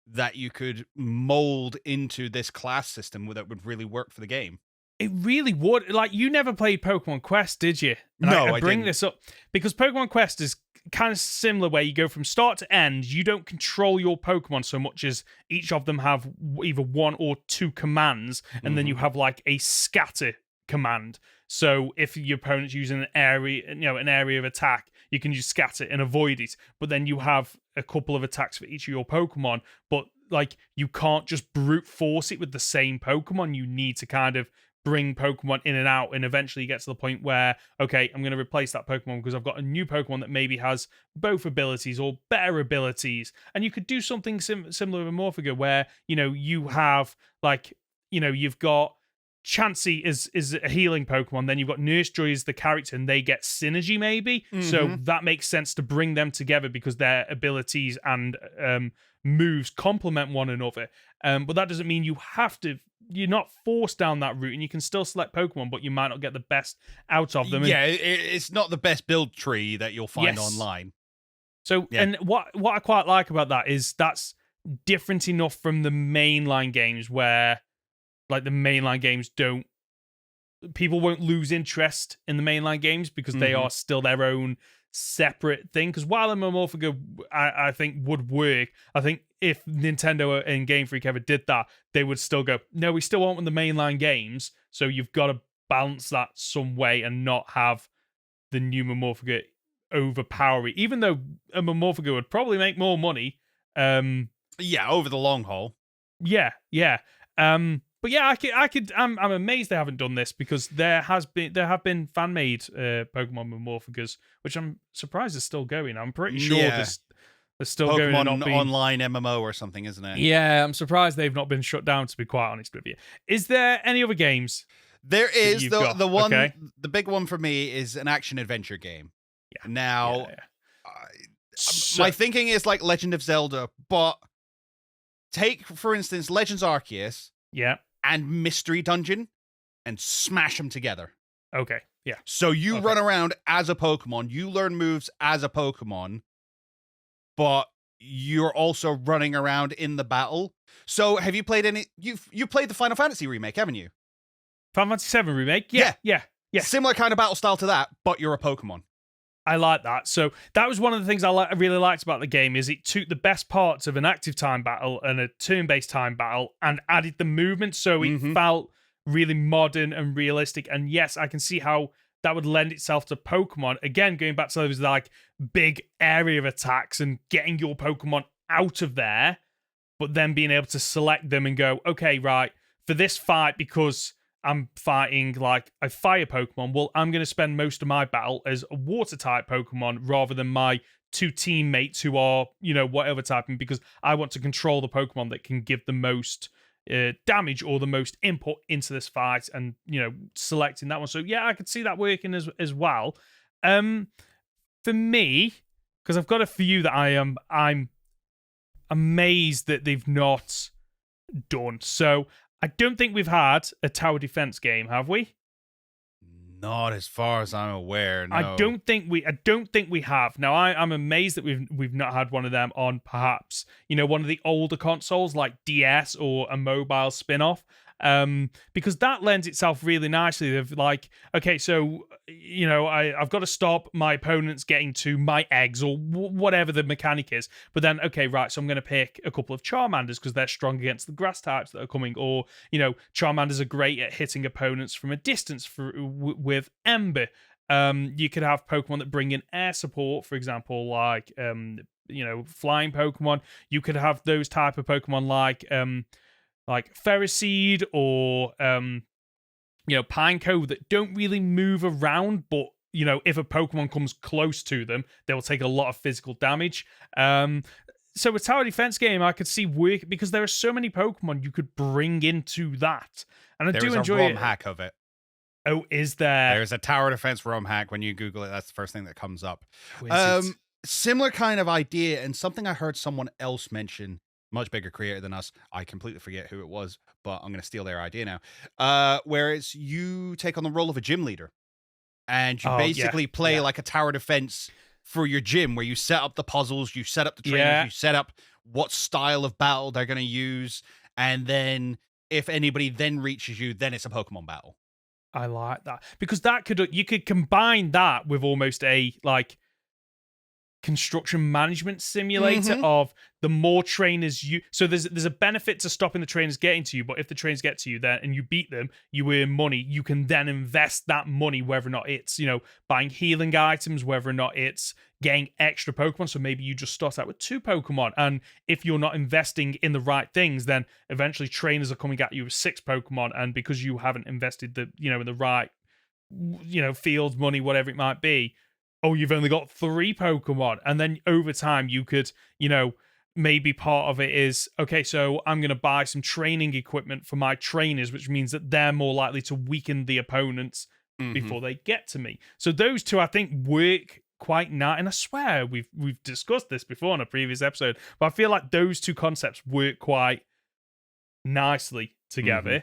that you could mold into this class system that would really work for the game. It really would. Like, you never played Pokemon Quest, did you? And no, I bring didn't. this up because Pokemon Quest is kind of similar, where you go from start to end. You don't control your Pokemon so much as each of them have either 1 or 2 commands, and then you have like a scatter command. So if your opponent's using an area of attack, you can just scatter and avoid it. But then you have a couple of attacks for each of your Pokemon. But like, you can't just brute force it with the same Pokemon. You need to kind of bring Pokemon in and out, and eventually you get to the point where, okay, I'm going to replace that Pokemon because I've got a new Pokemon that maybe has both abilities or better abilities. And you could do something similar with Morphiga where, you have like, you've got Chansey is a healing Pokemon, then you've got Nurse Joy as the character, and they get synergy maybe. So that makes sense to bring them together because their abilities and moves complement one another. But that doesn't mean you're not forced down that route, and you can still select Pokemon, but you might not get the best out of them. Yeah, it's not the best build tree that you'll find online. So, and what I quite like about that is that's different enough from the mainline games where, like, the mainline games people won't lose interest in the mainline games because they are still their own separate thing. Because while Morphiga, I think, would work, I think if Nintendo and Game Freak ever did that, they would still go, no, we still want the mainline games, so you've got to balance that some way and not have the new Morphiga overpower it, even though a Morphiga would probably make more money. Over the long haul. Yeah. But yeah, I'm amazed they haven't done this because there have been fan made Pokemon Morphigas, which I'm surprised is still going. I'm pretty sure they're still Pokemon going. And not online MMO or something, isn't it? Yeah, I'm surprised they've not been shut down, to be quite honest with you. Is there any other games? There is. The one, the big one for me is an action adventure game. Yeah. Now, my thinking is like Legend of Zelda, but take, for instance, Legends Arceus. Yeah. And Mystery Dungeon, and smash them together. Okay, yeah. So you run around as a Pokemon, you learn moves as a Pokemon, but you're also running around in the battle. So have you played any... You played the Final Fantasy remake, haven't you? Final Fantasy 7 remake? Yeah. Similar kind of battle style to that, but you're a Pokemon. I like that. So that was one of the things I really liked about the game is it took the best parts of an active time battle and a turn-based time battle and added the movement so it felt really modern and realistic. And yes, I can see how that would lend itself to Pokemon. Again, going back to those like big area of attacks and getting your Pokemon out of there, but then being able to select them and go, okay, right, for this fight, because I'm fighting like a fire Pokemon, well, I'm going to spend most of my battle as a water type Pokemon rather than my two teammates who are, whatever typing, because I want to control the Pokemon that can give the most damage or the most input into this fight and, selecting that one. So yeah, I could see that working as well. For me, because I've got a few that I'm amazed that they've not done. So I don't think we've had a tower defense game, have we? Not as far as I'm aware. No. I don't think we have. Now I'm amazed that we've not had one of them on perhaps one of the older consoles like DS or a mobile spin-off. Because that lends itself really nicely of like, okay, so I've got to stop my opponents getting to my eggs or whatever the mechanic is, but then okay, right, so I'm going to pick a couple of Charmanders because they're strong against the grass types that are coming, or Charmanders are great at hitting opponents from a distance with Ember. You could have Pokemon that bring in air support, for example, like flying Pokemon. You could have those type of Pokemon like Ferroseed or Pineco that don't really move around, but if a Pokemon comes close to them, they will take a lot of physical damage. So a tower defense game I could see work because there are so many Pokemon you could bring into that, and I do enjoy a ROM hack of it. Oh, is there? There's a tower defense ROM hack. When you Google it, that's the first thing that comes up. Similar kind of idea, and something I heard someone else mention. Much bigger creator than us. I completely forget who it was, but I'm going to steal their idea now. Where it's you take on the role of a gym leader, and you basically play like a tower defense for your gym, where you set up the puzzles, you set up the trainers, you set up what style of battle they're going to use, and then if anybody then reaches you, then it's a Pokemon battle. I like that because you could combine that with almost a like construction management simulator of the more trainers you, so there's a benefit to stopping the trainers getting to you, but if the trainers get to you then and you beat them, you earn money. You can then invest that money, whether or not it's, you know, buying healing items, whether or not it's getting extra Pokemon. So maybe you just start out with 2 Pokemon, and if you're not investing in the right things, then eventually trainers are coming at you with 6 Pokemon, and because you haven't invested the, you know, in the right, you know, field money, whatever it might be, oh, you've only got 3 Pokemon. And then over time, you could, you know, maybe part of it is, okay, so I'm going to buy some training equipment for my trainers, which means that they're more likely to weaken the opponents before they get to me. So those two, I think, work quite nice. And I swear we've discussed this before in a previous episode, but I feel like those two concepts work quite nicely together.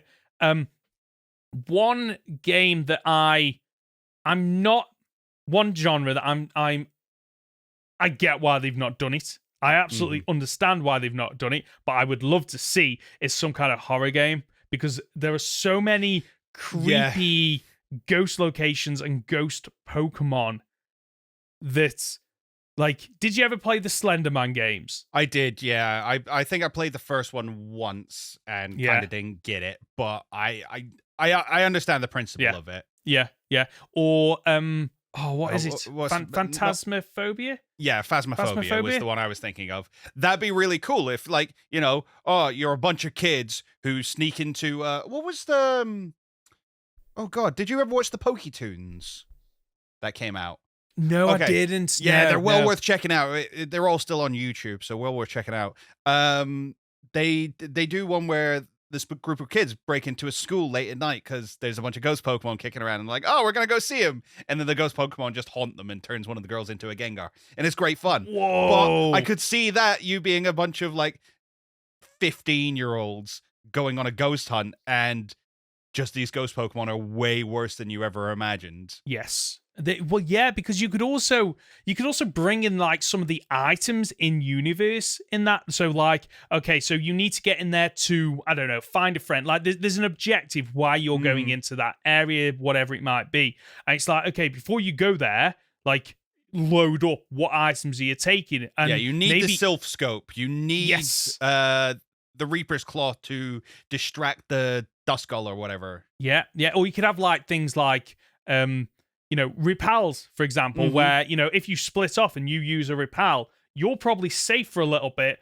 One game that I'm not, one genre that I get why they've not done it. I absolutely understand why they've not done it, but I would love to see is some kind of horror game, because there are so many creepy ghost locations and ghost Pokemon that, like, did you ever play the Slender Man games? I did, yeah. I think I played the first one once and kind of didn't get it, but I understand the principle of it. Yeah. Or what is it? Phantasmophobia? Yeah, Phasmophobia was the one I was thinking of. That'd be really cool if, like, you know, you're a bunch of kids who sneak into what was the oh god, did you ever watch the Poketoons that came out? No, I didn't. Yeah, they're well worth checking out. They're all still on YouTube, so well worth checking out. They do one where this group of kids break into a school late at night because there's a bunch of ghost Pokemon kicking around, and like, oh, we're gonna go see him, and then the ghost Pokemon just haunt them and turns one of the girls into a Gengar, and it's great fun. Whoa! But I could see that you being a bunch of like 15-year-olds going on a ghost hunt, and just these ghost Pokemon are way worse than you ever imagined. Yes. Because you could also bring in like some of the items in universe in that. So like, okay, so you need to get in there to, I don't know, find a friend. Like there's an objective why you're going into that area, whatever it might be. And it's like, okay, before you go there, like load up what items are you taking. And yeah, you need the Sylph Scope. You need the Reaper's Claw to distract the Duskull or whatever. Yeah. Or you could have like things like you know, repels, for example, where, you know, if you split off and you use a repel, you're probably safe for a little bit,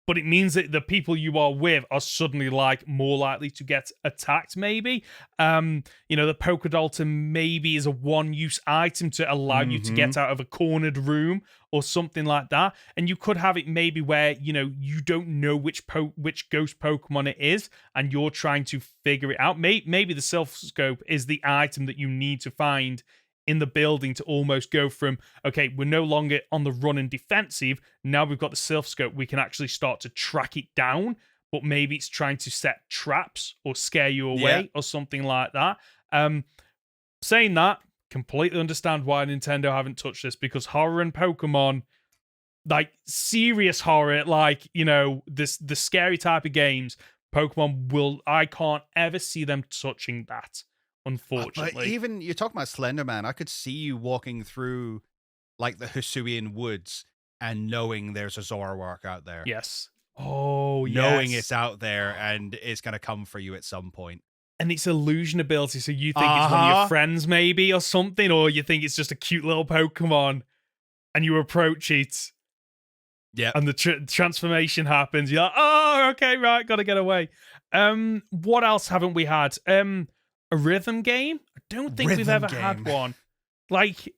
but it means that the people you are with are suddenly like more likely to get attacked, maybe. You know, the Pokedolta maybe is a one-use item to allow you to get out of a cornered room or something like that. And you could have it maybe where, you know, you don't know which ghost Pokemon it is, and you're trying to figure it out. Maybe the Sylph Scope is the item that you need to find in the building to almost go from, okay, we're no longer on the run and defensive. Now we've got the Sylph Scope. We can actually start to track it down, but maybe it's trying to set traps or scare you away or something like that. Saying that, completely understand why Nintendo haven't touched this, because horror and Pokemon, like serious horror, like, you know, the scary type of games, Pokemon I can't ever see them touching that. Unfortunately. But even you're talking about Slender Man, I could see you walking through like the Hisuian woods and knowing there's a Zoroark out there. Yes. Oh, knowing it's out there and it's going to come for you at some point. And it's illusion ability, so you think it's one of your friends maybe or something, or you think it's just a cute little Pokemon and you approach it. Yeah. And the transformation happens. You're like, oh, okay, right, gotta get away. What else haven't we had? A rhythm game? I don't think we've ever had one. Like,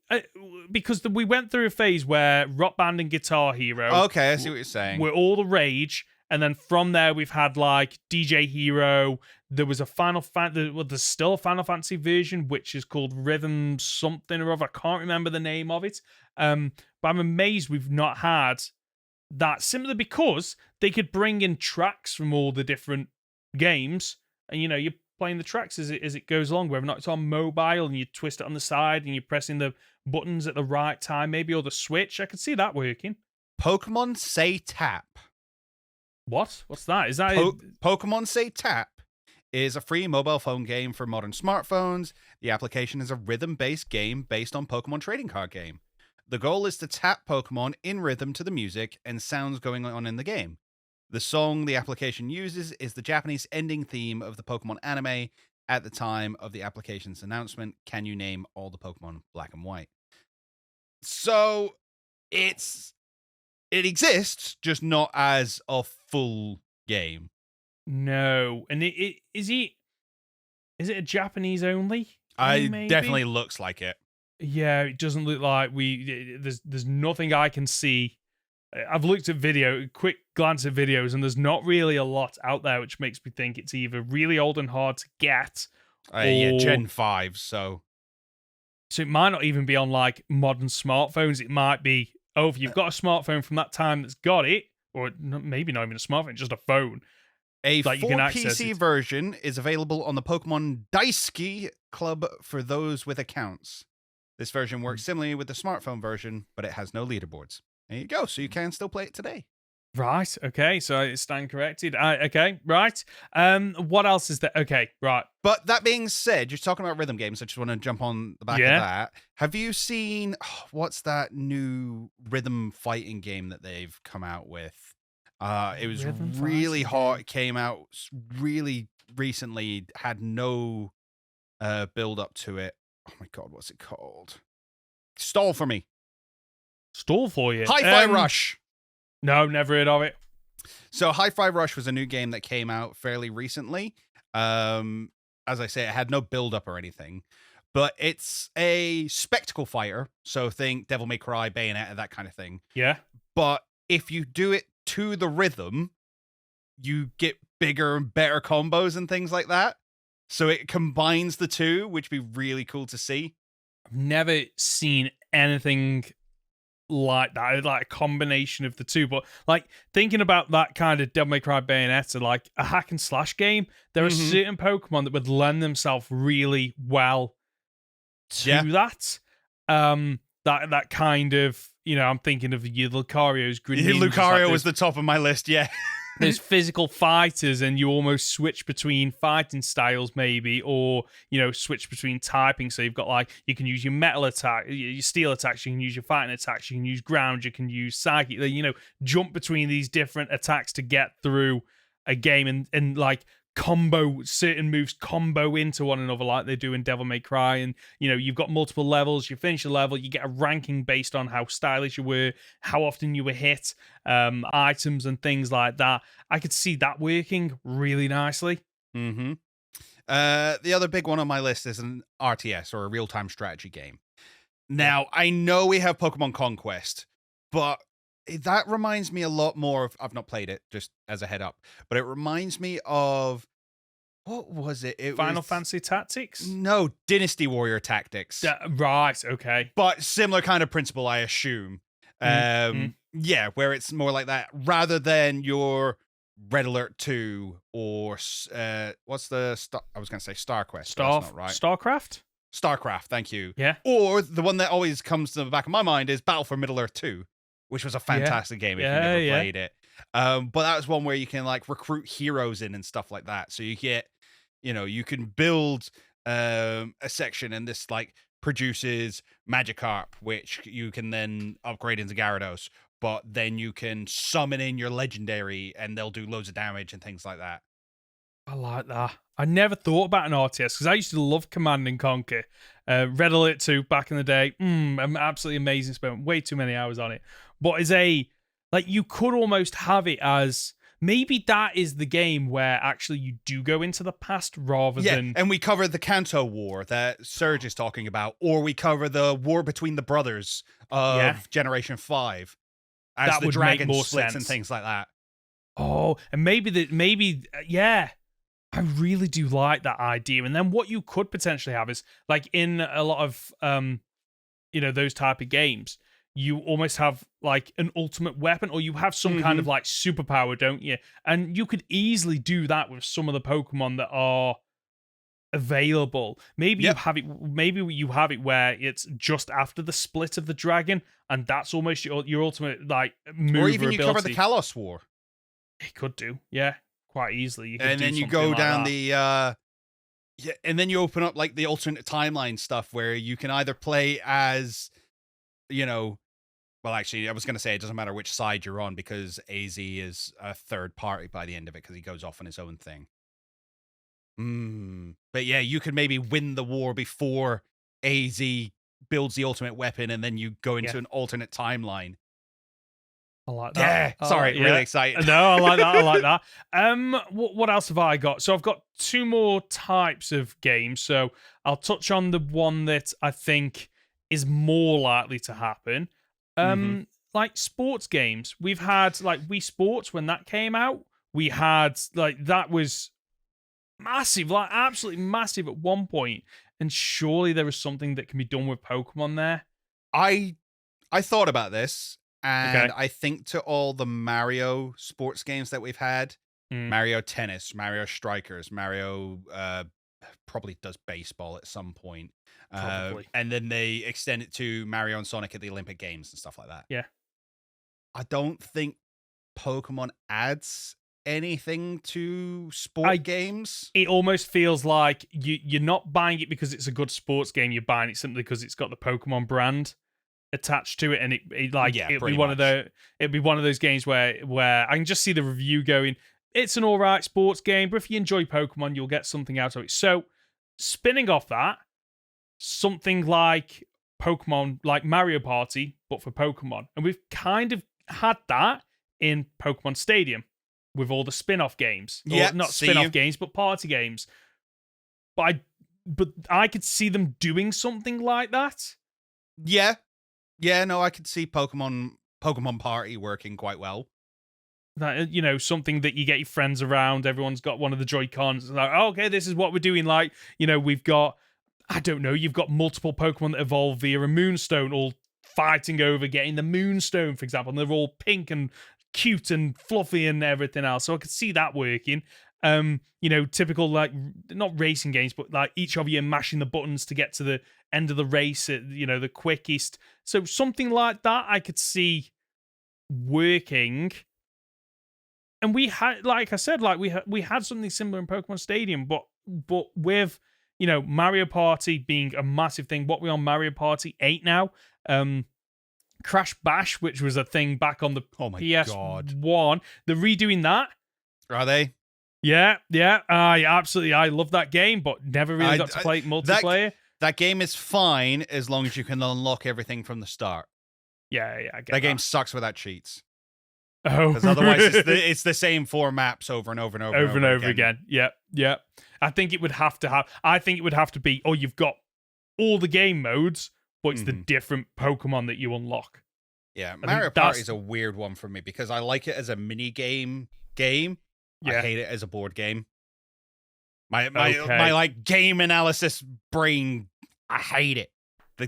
because we went through a phase where Rock Band and Guitar Hero. Okay, I see what you're saying. Were all the rage, and then from there we've had like DJ Hero. There was a there's still a Final Fantasy version which is called Rhythm something or other. I can't remember the name of it. But I'm amazed we've not had that, simply because they could bring in tracks from all the different games, and you know, you're playing the tracks as it goes along, whether or not it's on mobile and you twist it on the side and you're pressing the buttons at the right time, maybe, or the switch. I could see that working. Pokemon Say Tap. What's that? Is that Pokemon Say Tap is a free mobile phone game for modern smartphones. The application is a rhythm-based game based on Pokemon trading card game. The goal is to tap Pokemon in rhythm to the music and sounds going on in the game. The song the application uses is the Japanese ending theme of the Pokemon anime at the time of the application's announcement. Can you name all the Pokemon Black and White? So it exists, just not as a full game. No. And is it a Japanese only? It definitely looks like it. Yeah, it doesn't look like there's nothing I can see. I've looked at quick glance at videos, and there's not really a lot out there, which makes me think it's either really old and hard to get, yeah, Gen 5, so it might not even be on like modern smartphones. It might be, if you've got a smartphone from that time that's got it, or maybe not even a smartphone, just a phone. A full PC version is available on the Pokemon Daisuki Club for those with accounts. This version works similarly with the smartphone version, but it has no leaderboards. There you go. So you can still play it today. Right. Okay. So I stand corrected. Okay. Right. What else is there? Okay. Right. But that being said, you're talking about rhythm games. I just want to jump on the back of that. Have you seen what's that new rhythm fighting game that they've come out with? It was really hot. It came out really recently. Had no build up to it. Oh my god, what's it called? Stall for me. Stall for you. Hi-Fi Rush. No, never heard of it. So Hi-Fi Rush was a new game that came out fairly recently. As I say, it had no build up or anything, but it's a spectacle fighter. So think Devil May Cry, Bayonetta, that kind of thing. Yeah. But if you do it to the rhythm, you get bigger and better combos and things like that. So it combines the two, which would be really cool to see. I've never seen anything like that, like a combination of the two. But like thinking about that kind of Devil May Cry Bayonetta, like a hack and slash game, there are certain Pokemon that would lend themselves really well to that. That kind of, I'm thinking of your Lucario's. Lucario was the top of my list, yeah. There's physical fighters, and you almost switch between fighting styles, maybe, or switch between typing. So you've got you can use your metal attack, your steel attacks, you can use your fighting attacks, you can use ground, you can use psychic. Jump between these different attacks to get through a game, and combo certain moves combo into one another like they do in Devil May Cry. And you've got multiple levels. You finish a level, you get a ranking based on how stylish you were, how often you were hit, items and things like that. I could see that working really nicely. The other big one on my list is an RTS, or a real-time strategy game. Now, I know we have Pokemon Conquest, but that reminds me a lot more of, I've not played it, just as a head up, but it reminds me of, what was it? Final Fantasy Tactics? No, Dynasty Warrior Tactics. Right, okay. But similar kind of principle, I assume. Yeah, where it's more like that, rather than your Red Alert 2 or, what's the, I was going to say StarQuest, but that's not right. StarCraft, thank you. Yeah. Or the one that always comes to the back of my mind is Battle for Middle-earth 2. Which was a fantastic game if you never played it. But that was one where you can recruit heroes in and stuff like that. So you get, you can build a section, and this produces Magikarp, which you can then upgrade into Gyarados. But then you can summon in your legendary, and they'll do loads of damage and things like that. I like that. I never thought about an RTS because I used to love Command and Conquer. Red Alert 2 back in the day. Absolutely amazing. Spent way too many hours on it. But you could almost have it as maybe that is the game where actually you do go into the past rather than. And we cover the Kanto War that Serge is talking about, or we cover the war between the brothers of Generation 5 as that the dragon splits sense. And things like that. Oh, and maybe I really do like that idea. And then what you could potentially have is in a lot of those type of games, you almost have an ultimate weapon, or you have some kind of superpower, don't you? And you could easily do that with some of the Pokemon that are available. Maybe you have it. Maybe you have it where it's just after the split of the dragon, and that's almost your ultimate move. Or even you cover the Kalos War. It could do, yeah, quite easily. And then you go down the and then you open up the alternate timeline stuff where you can either play as Well, actually, I was going to say it doesn't matter which side you're on because AZ is a third party by the end of it because he goes off on his own thing. But yeah, you could maybe win the war before AZ builds the ultimate weapon and then you go into an alternate timeline. I like that. Yeah, sorry, really excited. No, I like that. I like that. What else have I got? So I've got 2 more types of games. So I'll touch on the one that I think is more likely to happen. Like sports games. We've had like Wii Sports when that came out. We had like that was massive, like absolutely massive at one point. And surely there is something that can be done with Pokemon there. I thought about this. And I think to all the Mario sports games that we've had, Mario Tennis, Mario Strikers, Mario probably does baseball at some point. And then they extend it to Mario and Sonic at the Olympic Games and stuff like that. Yeah. I don't think Pokemon adds anything to sport games. It almost feels like you're not buying it because it's a good sports game. You're buying it simply because it's got the Pokemon brand attached to it, and it'd be one of those games where I can just see the review going, it's an alright sports game, but if you enjoy Pokemon, you'll get something out of it. So spinning off that, something like Pokemon, like Mario Party, but for Pokemon. And we've kind of had that in Pokemon Stadium with all the spin-off games. Yeah, not spin-off games, but party games. But I could see them doing something like that. Yeah. Yeah, no, I could see Pokemon Party working quite well. That, you know, something that you get your friends around, everyone's got one of the Joy-Cons, like, oh, okay, this is what we're doing. Like, you know, we've got, I don't know, you've got multiple Pokemon that evolve via a Moonstone, all fighting over getting the Moonstone, for example, and they're all pink and cute and fluffy and everything else. So I could see that working. You know, typical, like, not racing games, but like each of you mashing the buttons to get to the end of the race at, you know, the quickest. So something like that I could see working. And we had, like I said, like we had something similar in Pokemon Stadium, but with, you know, Mario Party being a massive thing. What we on Mario Party 8 now? Crash Bash, which was a thing back on the PS1. They're redoing that. Are they? Yeah. I love that game, but never really got to play it multiplayer. That game is fine as long as you can unlock everything from the start. Yeah, I get that game sucks without cheats. Oh, because otherwise it's the same 4 maps over and over and over again. Yeah. I think it would have to be, oh, you've got all the game modes, but it's the different Pokemon that you unlock. Yeah, Mario Party is a weird one for me because I like it as a mini game. Yeah. I hate it as a board game. My like game analysis brain, I hate it. The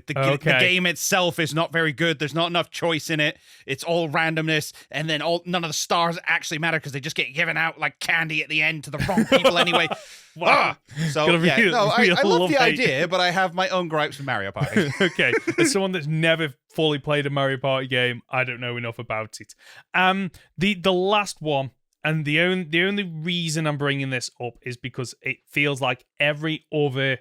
game itself is not very good. There's not enough choice in it. It's all randomness, and then none of the stars actually matter because they just get given out like candy at the end to the wrong people anyway. Wow. So I love the idea, but I have my own gripes with Mario Party. Okay, as someone that's never fully played a Mario Party game, I don't know enough about it. The last one, and the only reason I'm bringing this up is because it feels like every other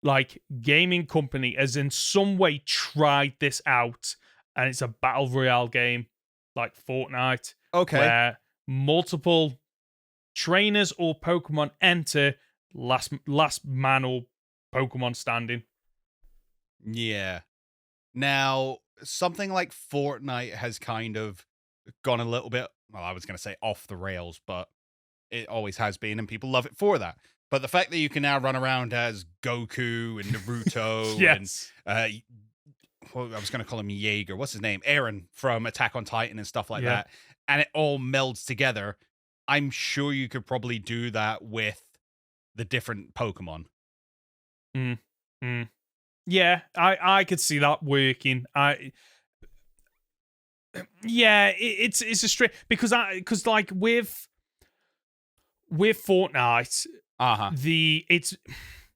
like gaming company has in some way tried this out, and it's a battle royale game like Fortnite. Okay. Where multiple trainers or Pokemon enter, last man or Pokemon standing. Yeah. Now, something like Fortnite has kind of gone a little bit, well, I was going to say off the rails, but it always has been, and people love it for that. But the fact that you can now run around as Goku and Naruto yes. and I was going to call him Jaeger. What's his name? Aaron from Attack on Titan and stuff like that. And it all melds together. I'm sure you could probably do that with the different Pokemon. Yeah, I could see that working. It's a straight because like with Fortnite, it's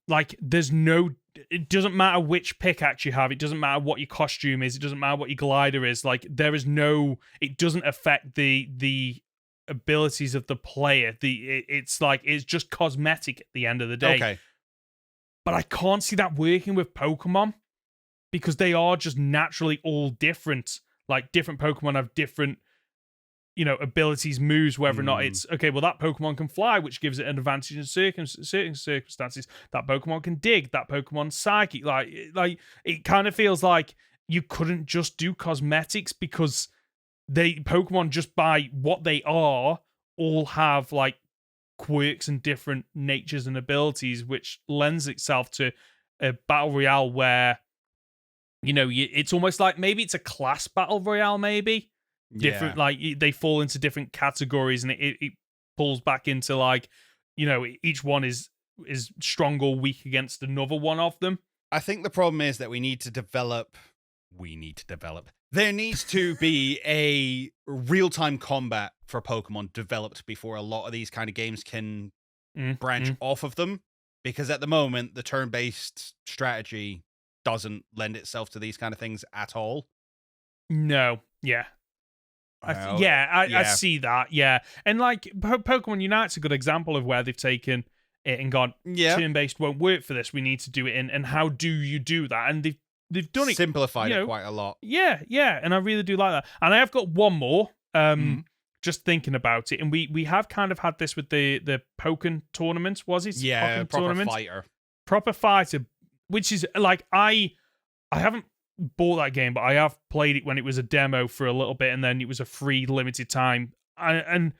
like it doesn't matter which pickaxe you have, it doesn't matter what your costume is, it doesn't matter what your glider is, like it doesn't affect the abilities of the player. It's just cosmetic at the end of the day. Okay. But I can't see that working with Pokemon because they are just naturally all different. Like, different Pokemon have different, abilities, moves, whether or not it's, okay, well, that Pokemon can fly, which gives it an advantage in certain circumstances. That Pokemon can dig, that Pokemon's psychic. Like it kind of feels like you couldn't just do cosmetics because Pokemon, just by what they are, all have, like, quirks and different natures and abilities, which lends itself to a battle royale where, it's almost like maybe it's a class battle royale, maybe. Different, like, they fall into different categories, and it pulls back into, like, each one is strong or weak against another one of them. I think the problem is that we need to develop. There needs to be a real-time combat for Pokemon developed before a lot of these kind of games can branch off of them. Because at the moment, the turn-based strategy doesn't lend itself to these kind of things at all. No, yeah. I see that, yeah. And, like, Pokemon Unite's a good example of where they've taken it and gone, turn-based won't work for this, we need to do it in, and how do you do that? And they've done it. Simplified it quite a lot. Yeah, and I really do like that. And I have got one more, just thinking about it, and we have kind of had this with the Pokken tournament, was it? Yeah, Pokken proper tournament? fighter. Proper fighter, which is, like, I haven't bought that game, but I have played it when it was a demo for a little bit, and then it was a free limited time. I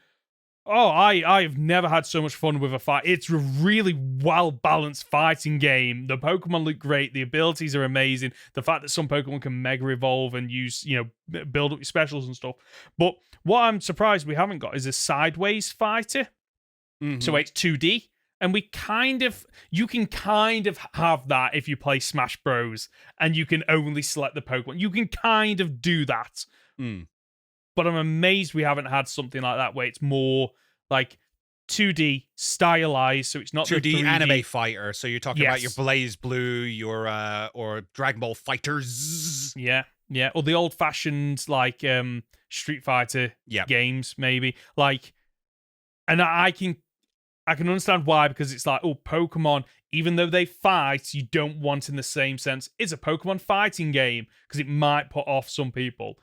have never had so much fun with a fight. It's a really well-balanced fighting game. The Pokemon look great. The abilities are amazing. The fact that some Pokemon can Mega Evolve and use, build up your specials and stuff. But what I'm surprised we haven't got is a sideways fighter. So it's 2D. And you can kind of have that if you play Smash Bros. And you can only select the Pokemon. You can kind of do that. But I'm amazed we haven't had something like that where it's more like 2D stylized, so it's not 2D the 3D anime fighter. So you're talking about your Blaze Blue, your or Dragon Ball Fighters. Yeah, or the old-fashioned, like, Street Fighter games, maybe. Like, and I can understand why, because it's like, Pokemon, even though they fight, you don't want in the same sense. It's a Pokemon fighting game, because it might put off some people.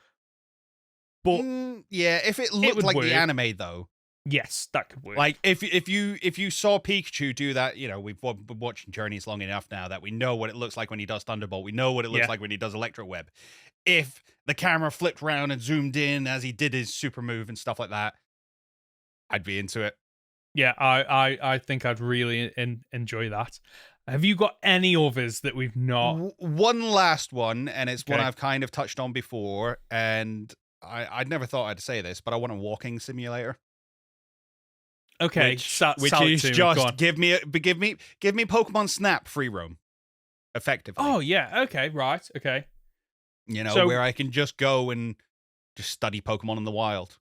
But if it looked like the anime, though. Yes, that could work. Like, if you saw Pikachu do that, we've been watching Journeys long enough now that we know what it looks like when he does Thunderbolt. We know what it looks like when he does Electro Web. If the camera flipped around and zoomed in as he did his super move and stuff like that, I'd be into it. Yeah, I think I'd really enjoy that. Have you got any others that we've not? One last one, and it's one I've kind of touched on before, and I'd never thought I'd say this, but I want a walking simulator. Okay, which is just give me Pokemon Snap free roam, effectively. Oh yeah, okay, right, okay. Where I can just go and just study Pokemon in the wild.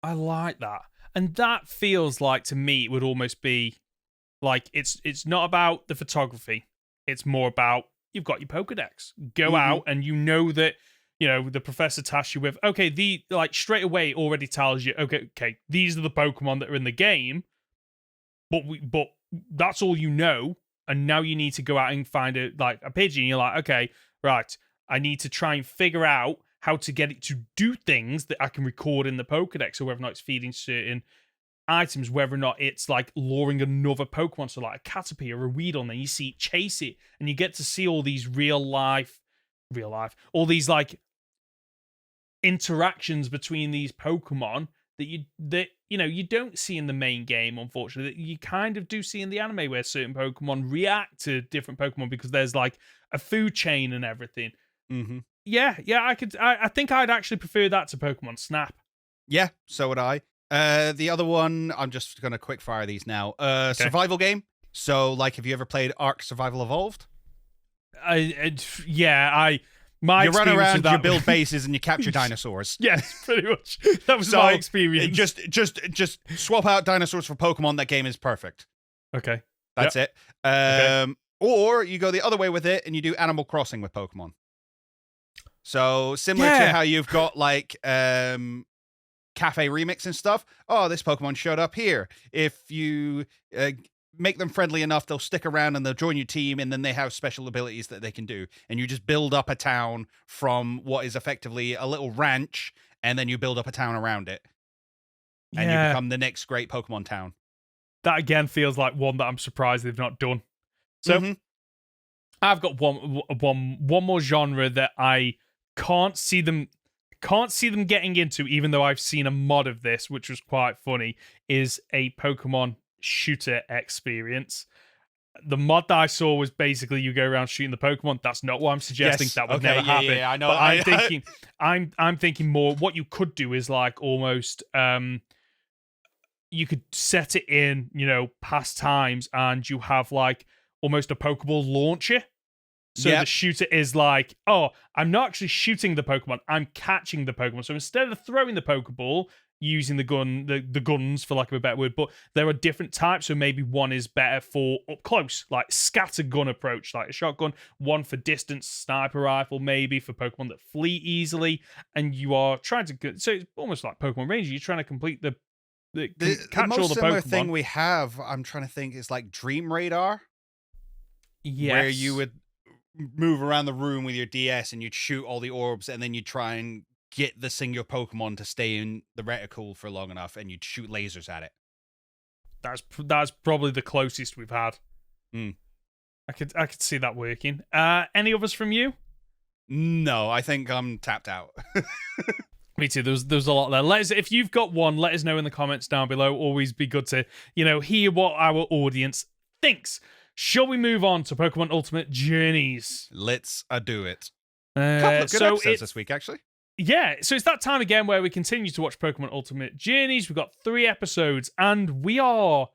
I like that. And that feels like, to me, it would almost be like, it's not about the photography. It's more about, you've got your Pokedex. Go out, and that, the professor tasks you with, okay, straight away it already tells you, okay, these are the Pokemon that are in the game, but that's all you know, and now you need to go out and find a Pidgey, you're like, okay, right, I need to try and figure out how to get it to do things that I can record in the Pokedex, or whether or not it's feeding certain items, whether or not it's, like, luring another Pokemon, so like a Caterpie or a Weedle, and then you see it chase it, and you get to see all these real life, all these, like, interactions between these Pokemon that you don't see in the main game, unfortunately, that you kind of do see in the anime, where certain Pokemon react to different Pokemon because there's, like, a food chain and everything. Yeah, I think I'd actually prefer that to Pokemon Snap. Yeah, so would I. The other one, I'm just going to quick fire these now. Survival game. So, like, have you ever played Ark Survival Evolved? You run around, you build bases, and you capture dinosaurs. Yes, pretty much. That was my experience. Just swap out dinosaurs for Pokemon. That game is perfect. Okay. That's it. Or you go the other way with it, and you do Animal Crossing with Pokemon. So, similar to how you've got, like, Cafe Remix and stuff. Oh, this Pokemon showed up here. If you make them friendly enough, they'll stick around and they'll join your team, and then they have special abilities that they can do. And you just build up a town from what is effectively a little ranch, and then you build up a town around it. And you become the next great Pokemon town. That again feels like one that I'm surprised they've not done. So I've got one more genre that I can't see them getting into, even though I've seen a mod of this, which was quite funny, is a Pokemon shooter experience. The mod that I saw was basically you go around shooting the Pokemon. That's not what I'm suggesting. That would never happen. Yeah, I know. But I'm thinking more. What you could do is like almost you could set it in, past times, and you have like almost a Pokeball launcher. So the shooter is like, oh, I'm not actually shooting the Pokemon, I'm catching the Pokemon. So instead of throwing the Pokeball, using the guns for lack of a better word, but there are different types. So maybe one is better for up close, like scatter gun approach, like a shotgun. One for distance, sniper rifle, maybe for Pokemon that flee easily. And you are trying to, so it's almost like Pokemon Ranger. You're trying to complete the catch most all the similar Pokemon. thing we have, I'm trying to think, is like Dream Radar. Yes. Where you would move around the room with your DS and you'd shoot all the orbs, and then you'd try and get the single Pokemon to stay in the reticle for long enough, and you'd shoot lasers at it. That's probably the closest we've had. I could see that working. Any others from you? No, I think I'm tapped out. Me too. There's a lot there. If you've got one, let us know in the comments down below. Always be good to hear what our audience thinks. Shall we move on to Pokemon Ultimate Journeys? Let's do it. Couple of good episodes this week, actually. Yeah, so it's that time again where we continue to watch Pokemon Ultimate Journeys. We've got 3 episodes, and we're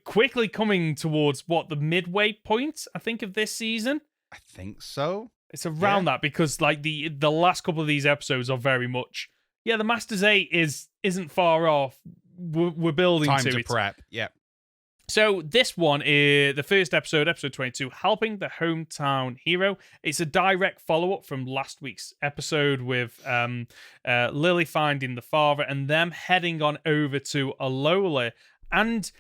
quickly coming towards the midway point, I think, of this season. I think so. It's around that, because like the last couple of these episodes are very much, the Masters 8 isn't far off. We're building time to to it. prep. Yeah. So this one is the first episode 22, Helping the Hometown Hero. It's a direct follow-up from last week's episode with Lily finding the father and them heading on over to Alola. And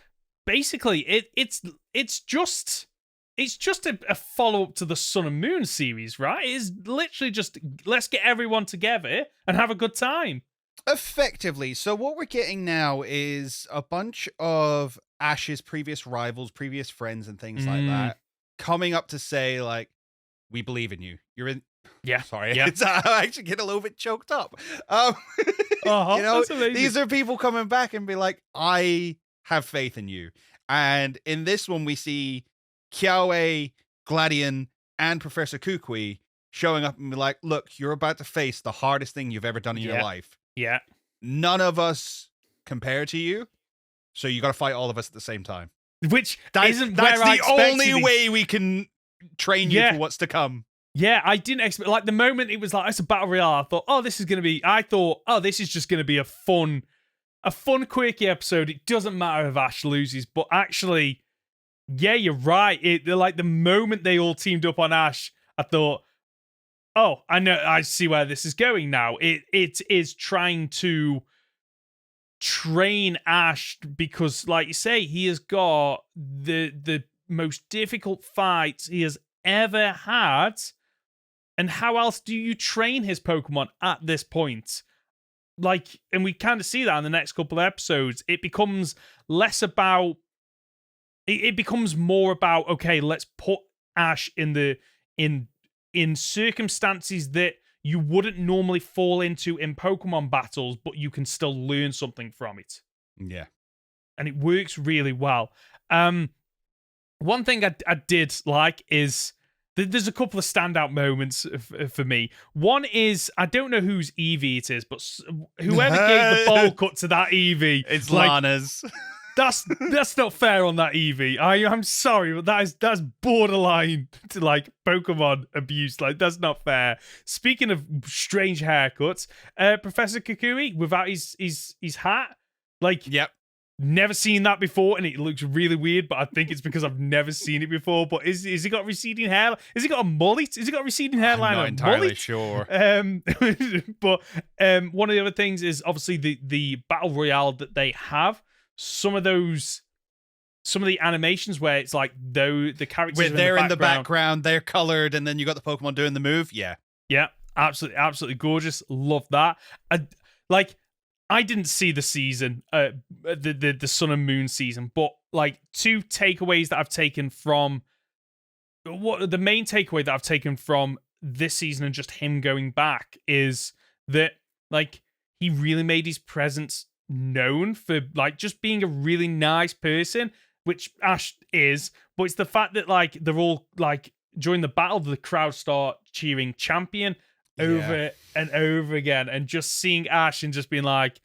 basically, it's just a follow-up to the Sun and Moon series, right? It's literally just, let's get everyone together and have a good time. Effectively. So what we're getting now is a bunch of Ash's previous rivals, previous friends, and things like that coming up to say, like, we believe in you. You're in. Yeah. Sorry. Yeah. I actually get a little bit choked up. These are people coming back and be like, I have faith in you. And in this one, we see Kiawe, Gladion, and Professor Kukui showing up and be like, look, you're about to face the hardest thing you've ever done in your life. Yeah. None of us compare to you, so you got to fight all of us at the same time. Which that's the only way we can train you for what's to come. Yeah, I didn't expect, like, the moment it was like, it's a battle royale, I thought, this is just going to be a fun, quirky episode. It doesn't matter if Ash loses, but actually, yeah, you're right. The moment they all teamed up on Ash, I thought, oh, I see where this is going now. It is trying to train Ash because, like you say, he has got the most difficult fight he has ever had. And how else do you train his Pokemon at this point? Like, and we kind of see that in the next couple of episodes. It becomes less about. It becomes more about, okay, let's put Ash in circumstances that you wouldn't normally fall into in Pokemon battles, but you can still learn something from it. Yeah. And it works really well. One thing I did like is there's a couple of standout moments for me. One is, I don't know whose Eevee it is, but whoever gave the bowl cut to that Eevee. It's Lana's. That's not fair on that Eevee. I'm sorry, but that's borderline to like Pokemon abuse. Like, that's not fair. Speaking of strange haircuts, Professor Kukui without his hat, like, yep, never seen that before, and it looks really weird. But I think it's because I've never seen it before. But is he got receding hair? Is he got a mullet? Is he got a receding hairline? I'm not entirely sure. But one of the other things is obviously the battle royale that they have. Some of those some of the animations where it's like though the characters where they're in the background, they're colored, and then you got the Pokemon doing the move. Yeah, absolutely gorgeous. Love that. I didn't see the season, the Sun and Moon season, but like two takeaways that I've taken from the main takeaway that I've taken from this season and just him going back is that like he really made his presence known for like just being a really nice person, which Ash is, but it's the fact that like they're all like during the battle, the crowd start cheering champion over and over again, and just seeing Ash and just being like,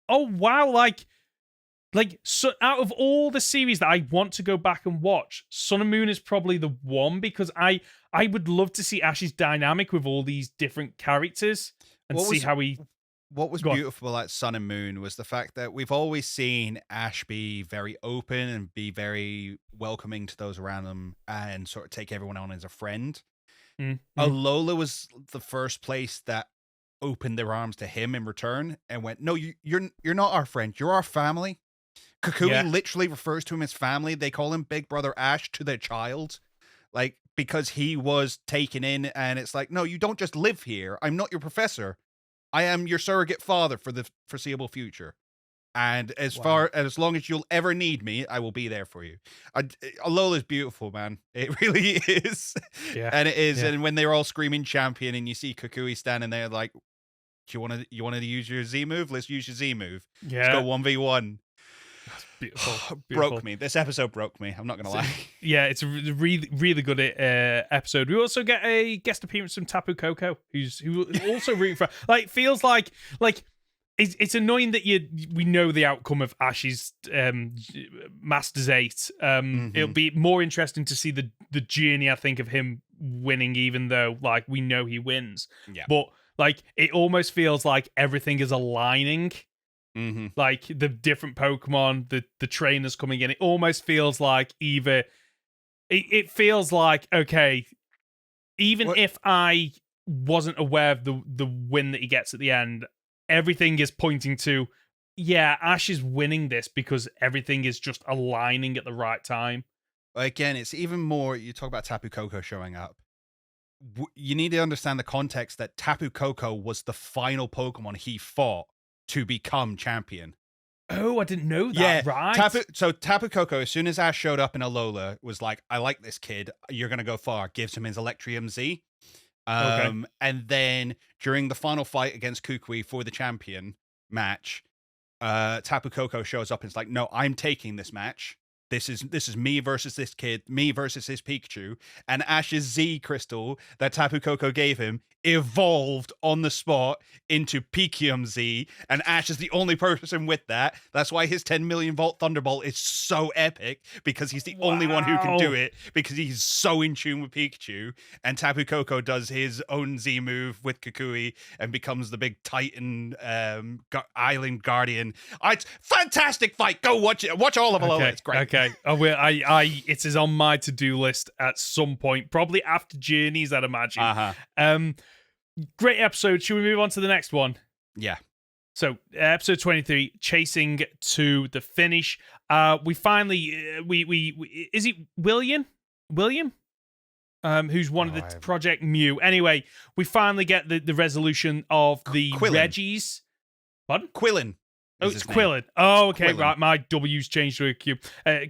oh wow, like so out of all the series that I want to go back and watch, Sun and Moon is probably the one, because I would love to see Ash's dynamic with all these different characters and see how he. What was beautiful at Sun and Moon was the fact that we've always seen Ash be very open and be very welcoming to those around him and sort of take everyone on as a friend. Mm-hmm. Alola was the first place that opened their arms to him in return and went, no, you're not our friend, you're our family. Kukui literally refers to him as family. They call him Big Brother Ash to their child, like, because he was taken in, and it's like, no, you don't just live here. I'm not your professor. I am your surrogate father for the foreseeable future. And as long as you'll ever need me, I will be there for you. Alola's beautiful, man. It really is. Yeah. And it is. Yeah. And when they're all screaming champion and you see Kukui standing there like, do you want to use your Z move? Let's use your Z move. Yeah. Let's go 1v1. That's beautiful. Broke me. This episode broke me. I'm not going to lie. Yeah, it's a really, really good episode. We also get a guest appearance from Tapu Koko, who also rooting for. Like, feels like it's annoying that we know the outcome of Ash's Masters 8. It'll be more interesting to see the journey, I think, of him winning, even though like we know he wins. Yeah. But like it almost feels like everything is aligning. Mm-hmm. Like the different Pokemon, the trainers coming in. It almost feels like either it feels like, okay, even if I wasn't aware of the win that he gets at the end, everything is pointing to, yeah, Ash is winning this because everything is just aligning at the right time. Again, it's even more, you talk about Tapu Koko showing up. You need to understand the context that Tapu Koko was the final Pokemon he fought to become champion. Oh, I didn't know that. Yeah, right. Tapu Koko, as soon as Ash showed up in Alola, was like, I like this kid. You're going to go far. Gives him his Electrium Z. And then during the final fight against Kukui for the champion match, Tapu Koko shows up and is like, no, I'm taking this match. This is me versus this kid, me versus his Pikachu. And Ash's Z crystal that Tapu Koko gave him evolved on the spot into Pikachu Z, and Ash is the only person with that. That's why his 10 million volt Thunderbolt is so epic, because he's the only one who can do it, because he's so in tune with Pikachu. And Tapu Koko does his own Z move with Kukui and becomes the big Titan island guardian. It's fantastic fight. Go watch it. Watch all of Alola. It's great. Okay. It is on my to-do list at some point, probably after Journeys, I'd imagine. Great episode. Should we move on to the next one? Yeah. So, episode 23, chasing to the finish. We finally, is it William? Who's one of the Project Mew. Anyway, we finally get the resolution of the Reggies. Pardon? Quillen. Oh, it's Quillen. Oh, okay, Quillen. right. My W's changed to a Q.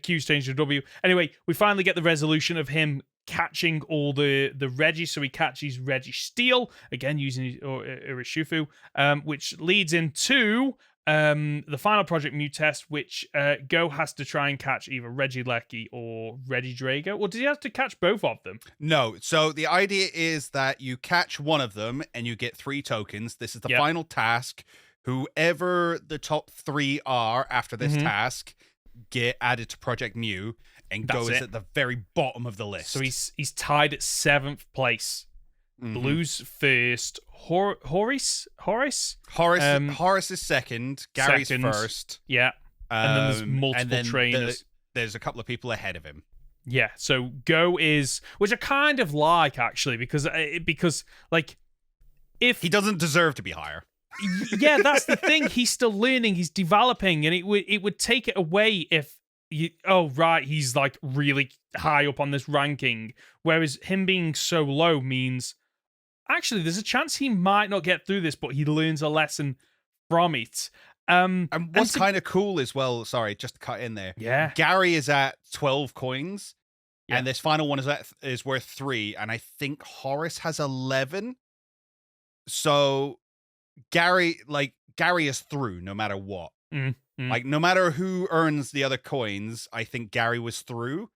Q's changed to a W. Anyway, we finally get the resolution of him catching all the Reggies. So he catches Registeel, again, using Urshifu, which leads into the final Project Mew test, which Go has to try and catch either Regieleki or Regidrago. Or does he have to catch both of them? No. So the idea is that you catch one of them and you get 3 tokens. This is the final task. Whoever the top 3 are after this task get added to Project Mew, and Go is at the very bottom of the list. So he's tied at 7th place. Blue's first. Horace is second. Gary's first. Yeah. And then there's multiple trainers. There's a couple of people ahead of him. Yeah. So Go is, which I kind of like, actually, because like, if he doesn't deserve to be higher. Yeah, that's the thing. He's still learning. He's developing, and it would take it away if right, he's like really high up on this ranking, whereas him being so low means actually there's a chance he might not get through this, but he learns a lesson from it. And what's kind of cool as well, sorry, just to cut in there. Yeah. Gary is at 12 coins, and this final one is worth 3, and I think Horace has 11. So Gary is through no matter what. Like, no matter who earns the other coins, I think Gary was through.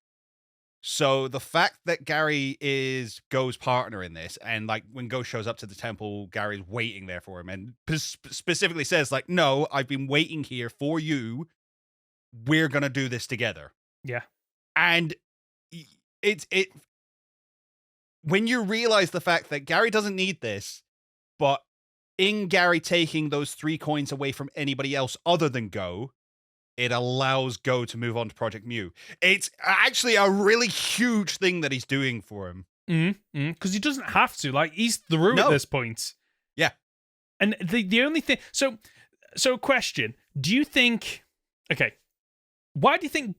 So the fact that Gary is Go's partner in this, and like when Go shows up to the temple, Gary's waiting there for him, and specifically says like, "No, I've been waiting here for you. We're gonna do this together." Yeah, and it when you realize the fact that Gary doesn't need this, but in Gary taking those 3 coins away from anybody else other than Go, it allows Go to move on to Project Mew. It's actually a really huge thing that he's doing for him. Because he doesn't have to. Like, he's through at this point. Yeah. And the only thing... So question. Do you think... Okay. Why do you think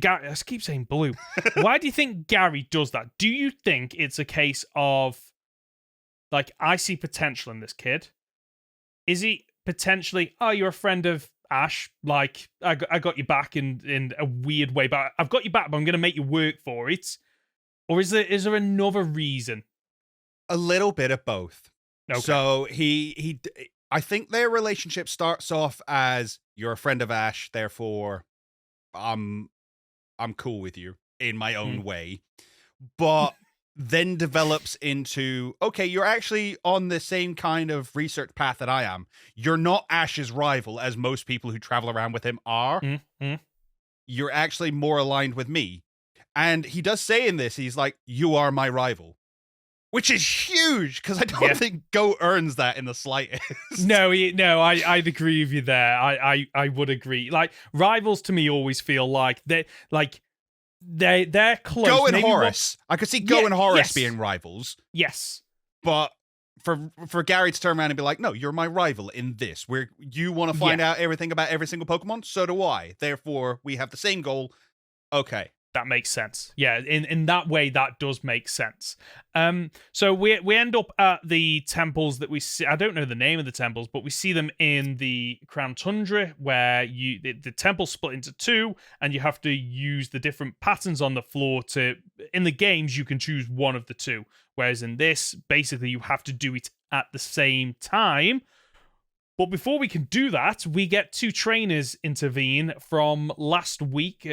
Gary... I keep saying Blue. Why do you think Gary does that? Do you think it's a case of... Like, I see potential in this kid? Is he potentially... Oh, you're a friend of Ash, like, I got you back in a weird way, but I've got you back, but I'm going to make you work for it? Or is there another reason? A little bit of both. Okay. So I think their relationship starts off as, you're a friend of Ash, therefore I'm cool with you in my own way. But then develops into, okay, you're actually on the same kind of research path that I am. You're not Ash's rival, as most people who travel around with him are. You're actually more aligned with me. And he does say in this, he's like, you are my rival. Which is huge, because I don't think Go earns that in the slightest. No, I'd agree with you there. I would agree. Like, rivals to me always feel like they're close. Go and Horace. I could see Go and Horace being rivals. Yes. But for Gary to turn around and be like, no, you're my rival in this, where you want to find out everything about every single Pokemon, so do I. Therefore, we have the same goal. Okay. That makes sense. Yeah, in that way, that does make sense. So we end up at the temples that we see. I don't know the name of the temples, but we see them in the Crown Tundra, where the temple's split into 2, and you have to use the different patterns on the floor to. In the games, you can choose one of the 2, whereas in this, basically, you have to do it at the same time. But before we can do that, we get 2 trainers intervene from last week's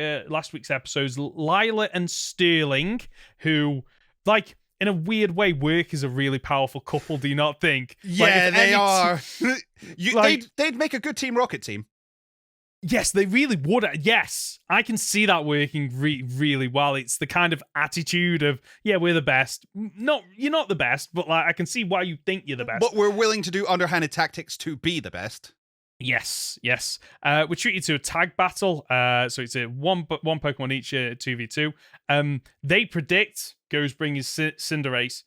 episodes, Lila and Sterling, who, like, in a weird way, work as a really powerful couple, do you not think? Yeah, like, they are. They'd make a good Team Rocket team. Yes, they really would. Yes, I can see that working really well. It's the kind of attitude of, yeah, we're the best. You're not the best, but like I can see why you think you're the best. But we're willing to do underhanded tactics to be the best. Yes. We treat you to a tag battle. So it's a one Pokemon each, 2v2. They predict Go's bring his Cinderace,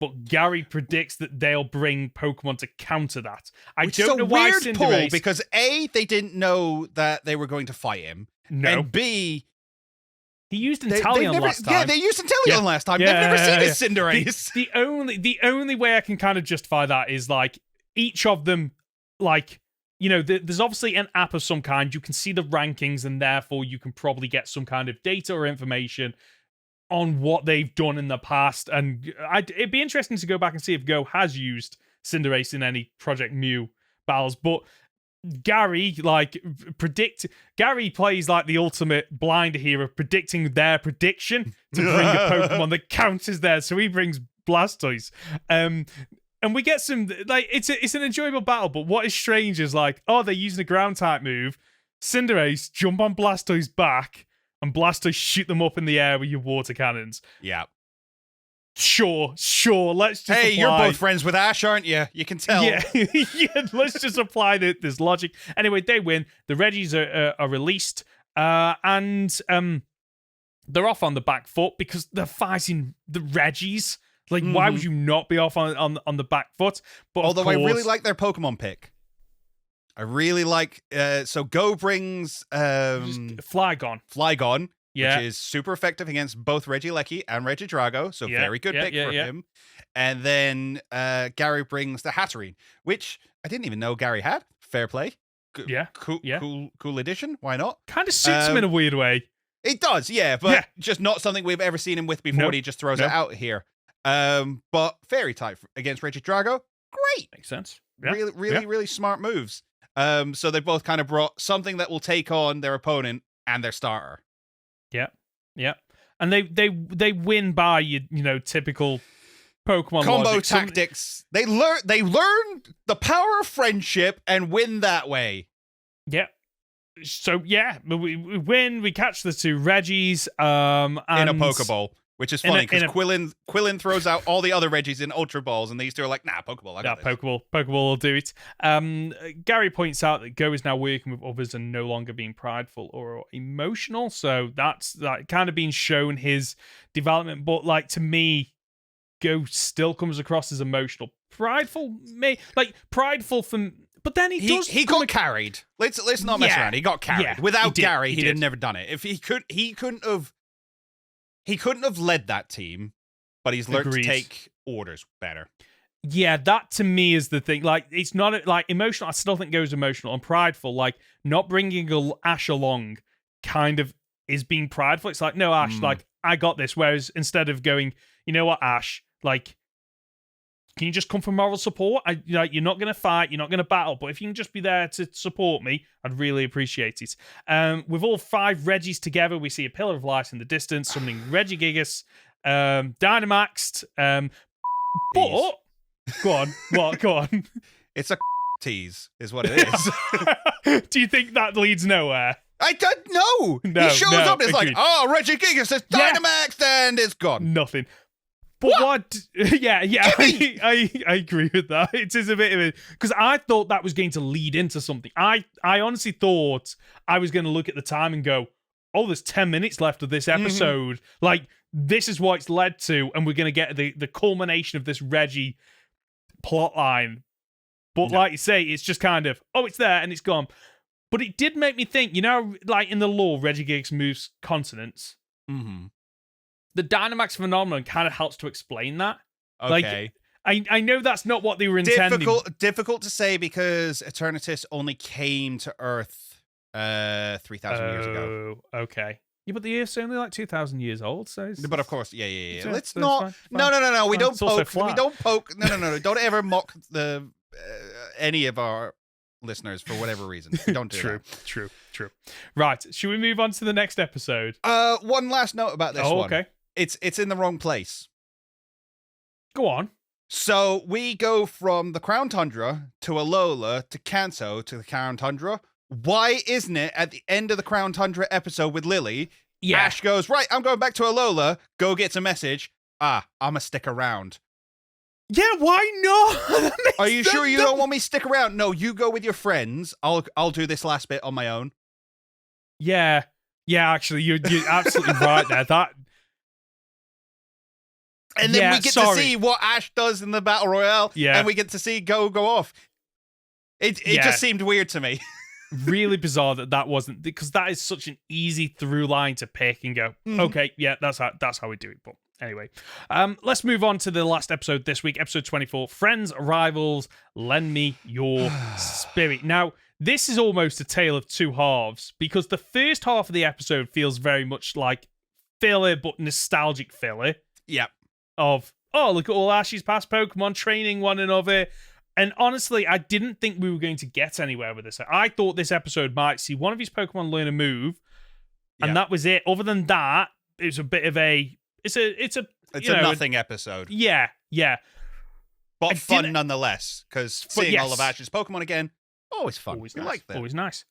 but Gary predicts that they'll bring Pokemon to counter that. I don't know why Cinderace... pull, because A, they didn't know that they were going to fight him. No. And B... He used Inteleon last time. Yeah, they used Inteleon last time. They've never seen his Cinderace. The only way I can kind of justify that is, like, each of them, like... You know, there's obviously an app of some kind. You can see the rankings, and therefore you can probably get some kind of data or information on what they've done in the past. And it'd be interesting to go back and see if Go has used Cinderace in any Project Mew battles. But Gary, Gary plays like the ultimate blinder here of predicting their prediction to bring a Pokemon that counters theirs. So he brings Blastoise. And we get some, like, it's an enjoyable battle, but what is strange is, like, they're using a ground type move. Cinderace jump on Blastoise back, and Blastoise shoot them up in the air with your water cannons. Yeah. Sure, let's just apply. You're both friends with Ash, aren't you? You can tell. Yeah, let's just apply this logic. Anyway, they win. The Reggies are released, and they're off on the back foot because they're fighting the Reggies. Like, why would you not be off on the back foot? But although I really like their Pokemon pick. I really like. So Go brings Flygon. Flygon, Yeah. which is super effective against both Regieleki and Regidrago. So very good pick for him. And then Gary brings the Hatterene, which I didn't even know Gary had. Fair play. Cool addition. Why not? Kind of suits him in a weird way. It does, but just not something we've ever seen him with before. He just throws it out here. But Fairy type against Regidrago, great. Makes sense. Really smart moves. So they both kind of brought something that will take on their opponent and their starter. Yeah. And they win by typical Pokemon combo logic. tactics. They learn the power of friendship and win that way. Yeah. So we win. We catch the 2 Reggies. And in a Pokeball, which is funny because Quillen throws out all the other Reggies in Ultra Balls, and these two are like, nah, Pokeball. I got this. Pokeball will do it. Gary points out that Go is now working with others and no longer being prideful or emotional. So that's kind of being shown his development. But like to me, Go still comes across as emotional, prideful. Prideful from. But then he got carried. Let's not mess around. He got carried. Yeah, Without Gary, he'd have never done it. If he couldn't have led that team, but he's learned to take orders better. Yeah, that to me is the thing. Like, it's not like emotional. I still think Go's emotional and prideful. Like, not bringing Ash along kind of is being prideful. It's like, no, Ash, like, I got this. Whereas instead of going, you know what, Ash, like, can you just come for moral support? You're not going to fight, you're not going to battle, but if you can just be there to support me, I'd really appreciate it. With all 5 Reggies together, we see a Pillar of Light in the distance, summoning Regigigas, Dynamaxed. But go on, what? Go on. It's a tease, is what it is. Do you think that leads nowhere? I don't know. He shows up and it's like, oh, Regigigas is Dynamaxed and it's gone. Nothing. But what? I agree with that. It is a bit of it because I thought that was going to lead into something. I honestly thought I was going to look at the time and go, "Oh, there's 10 minutes left of this episode. Like this is what it's led to, and we're going to get the culmination of this Reggie plot line." But like you say, it's just kind of it's there and it's gone. But it did make me think. Like in the lore, Regigigas moves continents. Mm-hmm. The Dynamax phenomenon kind of helps to explain that. Okay. Like, I know that's not what they were intending. Difficult to say because Eternatus only came to Earth 3,000 years ago. Okay. Yeah, but the Earth's only like 2,000 years old, so... But of course, yeah. Let's not... Fine. No. We don't poke. We don't poke. No. Don't ever mock the any of our listeners for whatever reason. We don't do that. True. Right. Should we move on to the next episode? One last note about this one. Okay. It's in the wrong place. Go on. So we go from the Crown Tundra to Alola to Kanto to the Crown Tundra. Why isn't it at the end of the Crown Tundra episode with Lily? Yeah. Ash goes, right, I'm going back to Alola. Go gets a message. I'ma stick around. Yeah, why not? Are you sure you don't want me to stick around? No, you go with your friends. I'll do this last bit on my own. Yeah. Actually, you're absolutely right there. And then we get to see what Ash does in the Battle Royale. Yeah. And we get to see Go off. It just seemed weird to me. Really bizarre that wasn't, because that is such an easy through line to pick and go, okay, yeah, that's how we do it. But anyway, let's move on to the last episode this week, episode 24, Friends, Rivals, Lend Me Your Spirit. Now, this is almost a tale of 2 halves, because the first half of the episode feels very much like filler, but nostalgic filler. Yep. Of, look at all Ash's past Pokemon training one another. And honestly, I didn't think we were going to get anywhere with this. I thought this episode might see one of his Pokemon learn a move, and that was it. Other than that, it was a bit of a... It's a nothing episode. Yeah. But fun nonetheless, because seeing all of Ash's Pokemon again, always fun. Always nice. Like that. Always nice.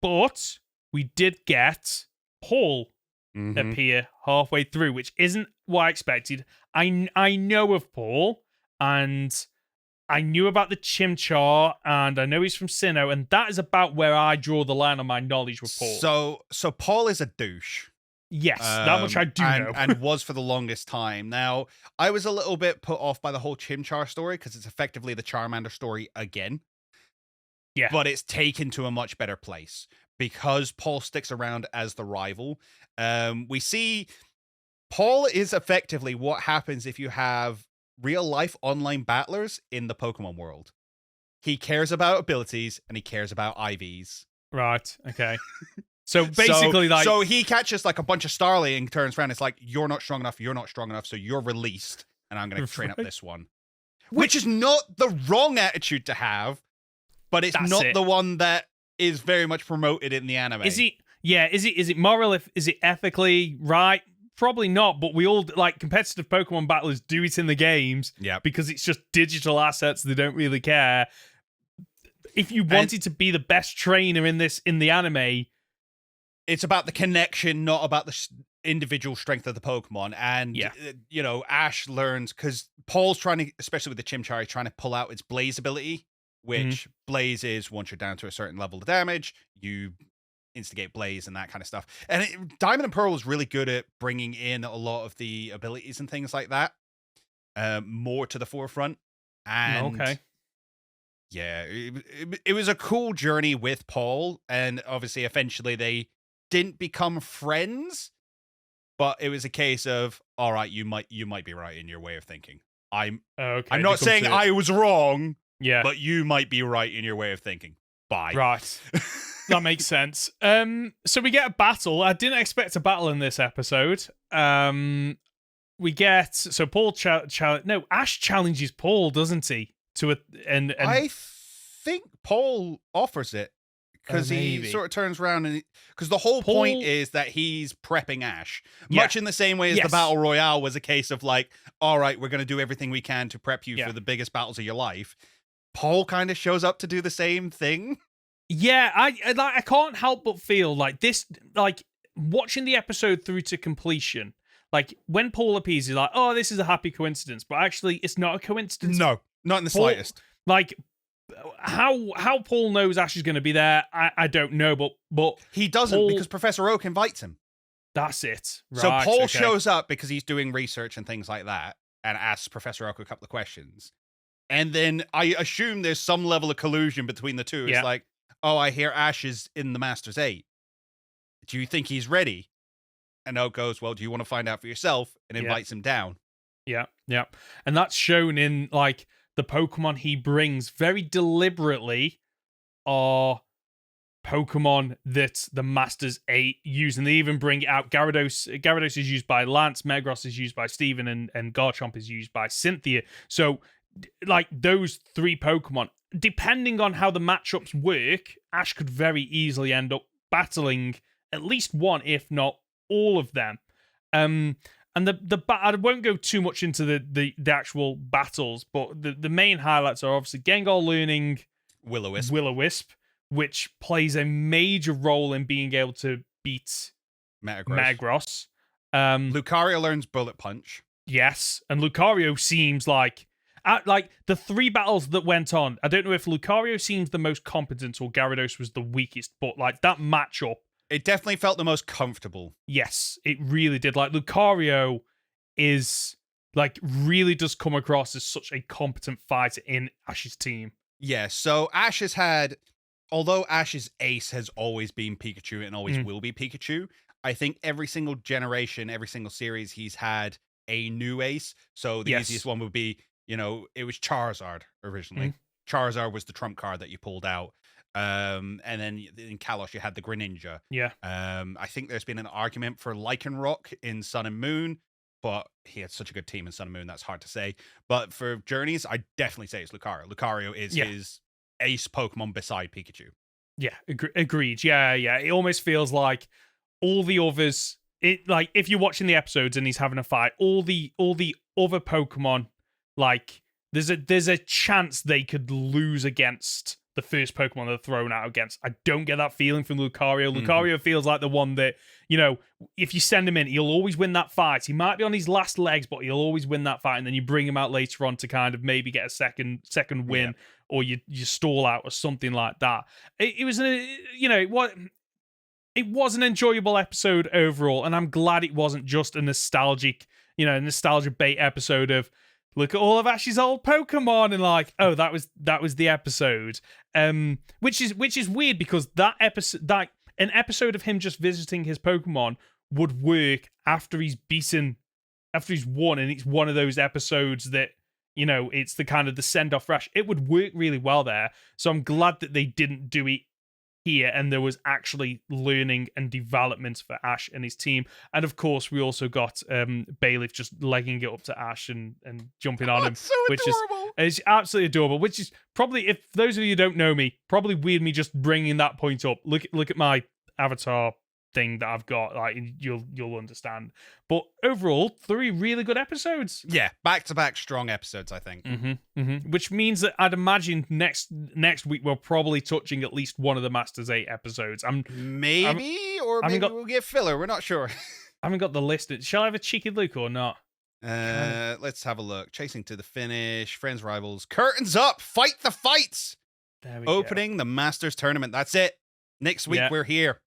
But we did get Paul appear halfway through, which isn't what I expected. I know of Paul, and I knew about the Chimchar, and I know he's from Sinnoh, and that is about where I draw the line on my knowledge with Paul. So Paul is a douche. Yes, that much I do know. And was for the longest time. Now, I was a little bit put off by the whole Chimchar story, because it's effectively the Charmander story again. Yeah. But it's taken to a much better place because Paul sticks around as the rival. We see Paul is effectively what happens if you have real life online battlers in the Pokemon world. He cares about abilities and he cares about IVs. Right. Okay. So basically, so he catches like a bunch of Starly and turns around. It's like, you're not strong enough. You're not strong enough. So you're released, and I'm going to train up this one, which is not the wrong attitude to have, but it's not the one that is very much promoted in the anime. Is he? Yeah. Is it moral? Is it ethically right? Probably not. But we all like competitive Pokemon battlers do it in the games, because it's just digital assets. They don't really care. If you wanted to be the best trainer in the anime. It's about the connection, not about the individual strength of the Pokemon. And, Ash learns, because Paul's trying to, especially with the Chimchar, trying to pull out its Blaze ability, which Blaze is, once you're down to a certain level of damage, you instigate Blaze and that kind of stuff. And Diamond and Pearl is really good at bringing in a lot of the abilities and things like that more to the forefront. And yeah, it was a cool journey with Paul. And obviously, eventually, they didn't become friends, but it was a case of, all right, you might be right in your way of thinking. I'm not saying I was wrong, but you might be right in your way of thinking. Bye. Right. That makes sense. So we get a battle. I didn't expect a battle in this episode. We get Paul Ash challenges Paul, doesn't he? And I think Paul offers it. Because he sort of turns around and... Because the whole point is that he's prepping Ash. Much in the same way as the Battle Royale was a case of like, all right, we're going to do everything we can to prep you for the biggest battles of your life. Paul kind of shows up to do the same thing. Yeah, I can't help but feel like this... Like, watching the episode through to completion, like, when Paul appears, he's like, oh, this is a happy coincidence. But actually, it's not a coincidence. No, not in the slightest. Like... How Paul knows Ash is going to be there, I don't know, but he doesn't because Professor Oak invites him. That's it. Right, so Paul shows up because he's doing research and things like that, and asks Professor Oak a couple of questions, and then I assume there's some level of collusion between the two. It's like, oh, I hear Ash is in the Masters 8. Do you think he's ready? And Oak goes, well, do you want to find out for yourself? And invites him down. Yeah, and that's shown in like. The Pokemon he brings very deliberately are Pokemon that the Masters 8 use, and they even bring it out. Gyarados is used by Lance, Metagross is used by Steven, and Garchomp is used by Cynthia. So, like, those three Pokemon, depending on how the matchups work, Ash could very easily end up battling at least one, if not all of them. And I won't go too much into the actual battles, but the main highlights are obviously Gengar learning Will-O-Wisp, which plays a major role in being able to beat Metagross. Lucario learns Bullet Punch. Yes, and Lucario seems like the three battles that went on, I don't know if Lucario seems the most competent or Gyarados was the weakest, but like that matchup, it definitely felt the most comfortable. Yes, it really did. Like, Lucario is, like, really does come across as such a competent fighter in Ash's team. Yeah, so Ash has had... Although Ash's ace has always been Pikachu and always will be Pikachu, I think every single generation, every single series, he's had a new ace. So the easiest one would be, it was Charizard originally. Charizard was the trump card that you pulled out. And then in Kalos, you had the Greninja. Yeah. I think there's been an argument for Lycanroc in Sun and Moon, but he had such a good team in Sun and Moon, that's hard to say. But for Journeys, I definitely say it's Lucario. Lucario is his ace Pokemon beside Pikachu. Yeah, agreed. Yeah. It almost feels like all the others, if you're watching the episodes and he's having a fight, all the other Pokemon, like, there's a chance they could lose against the first Pokemon they're thrown out against. I don't get that feeling from Lucario. Lucario feels like the one that, if you send him in, he'll always win that fight. He might be on his last legs, but he'll always win that fight, and then you bring him out later on to kind of maybe get a second win, or you stall out or something like that. It was it was an enjoyable episode overall, and I'm glad it wasn't just a nostalgia bait episode of, look at all of Ash's old Pokemon, and like, oh, that was the episode. Which is weird because that episode, like an episode of him just visiting his Pokemon would work after he's won, and it's one of those episodes that, you know, it's the kind of the send-off for Ash. It would work really well there. So I'm glad that they didn't do it here, and there was actually learning and development for Ash and his team. And of course, we also got Bayleaf just legging it up to Ash and jumping on him, so which adorable. is absolutely adorable. Which is probably, if those of you who don't know me, probably weird me just bringing that point up. Look at my avatar thing that I've got, like, you'll understand. But overall, 3 really good episodes. Yeah, back-to-back strong episodes, I think. Which means that I'd imagine next week we're probably touching at least one of the Masters 8 episodes. Maybe we'll get filler. We're not sure. I haven't got the list. Shall I have a cheeky look or not? Let's have a look. Chasing to the finish, friends, rivals, curtains up, fight the fights. There we Opening go. the Masters tournament. That's it. Next week we're here.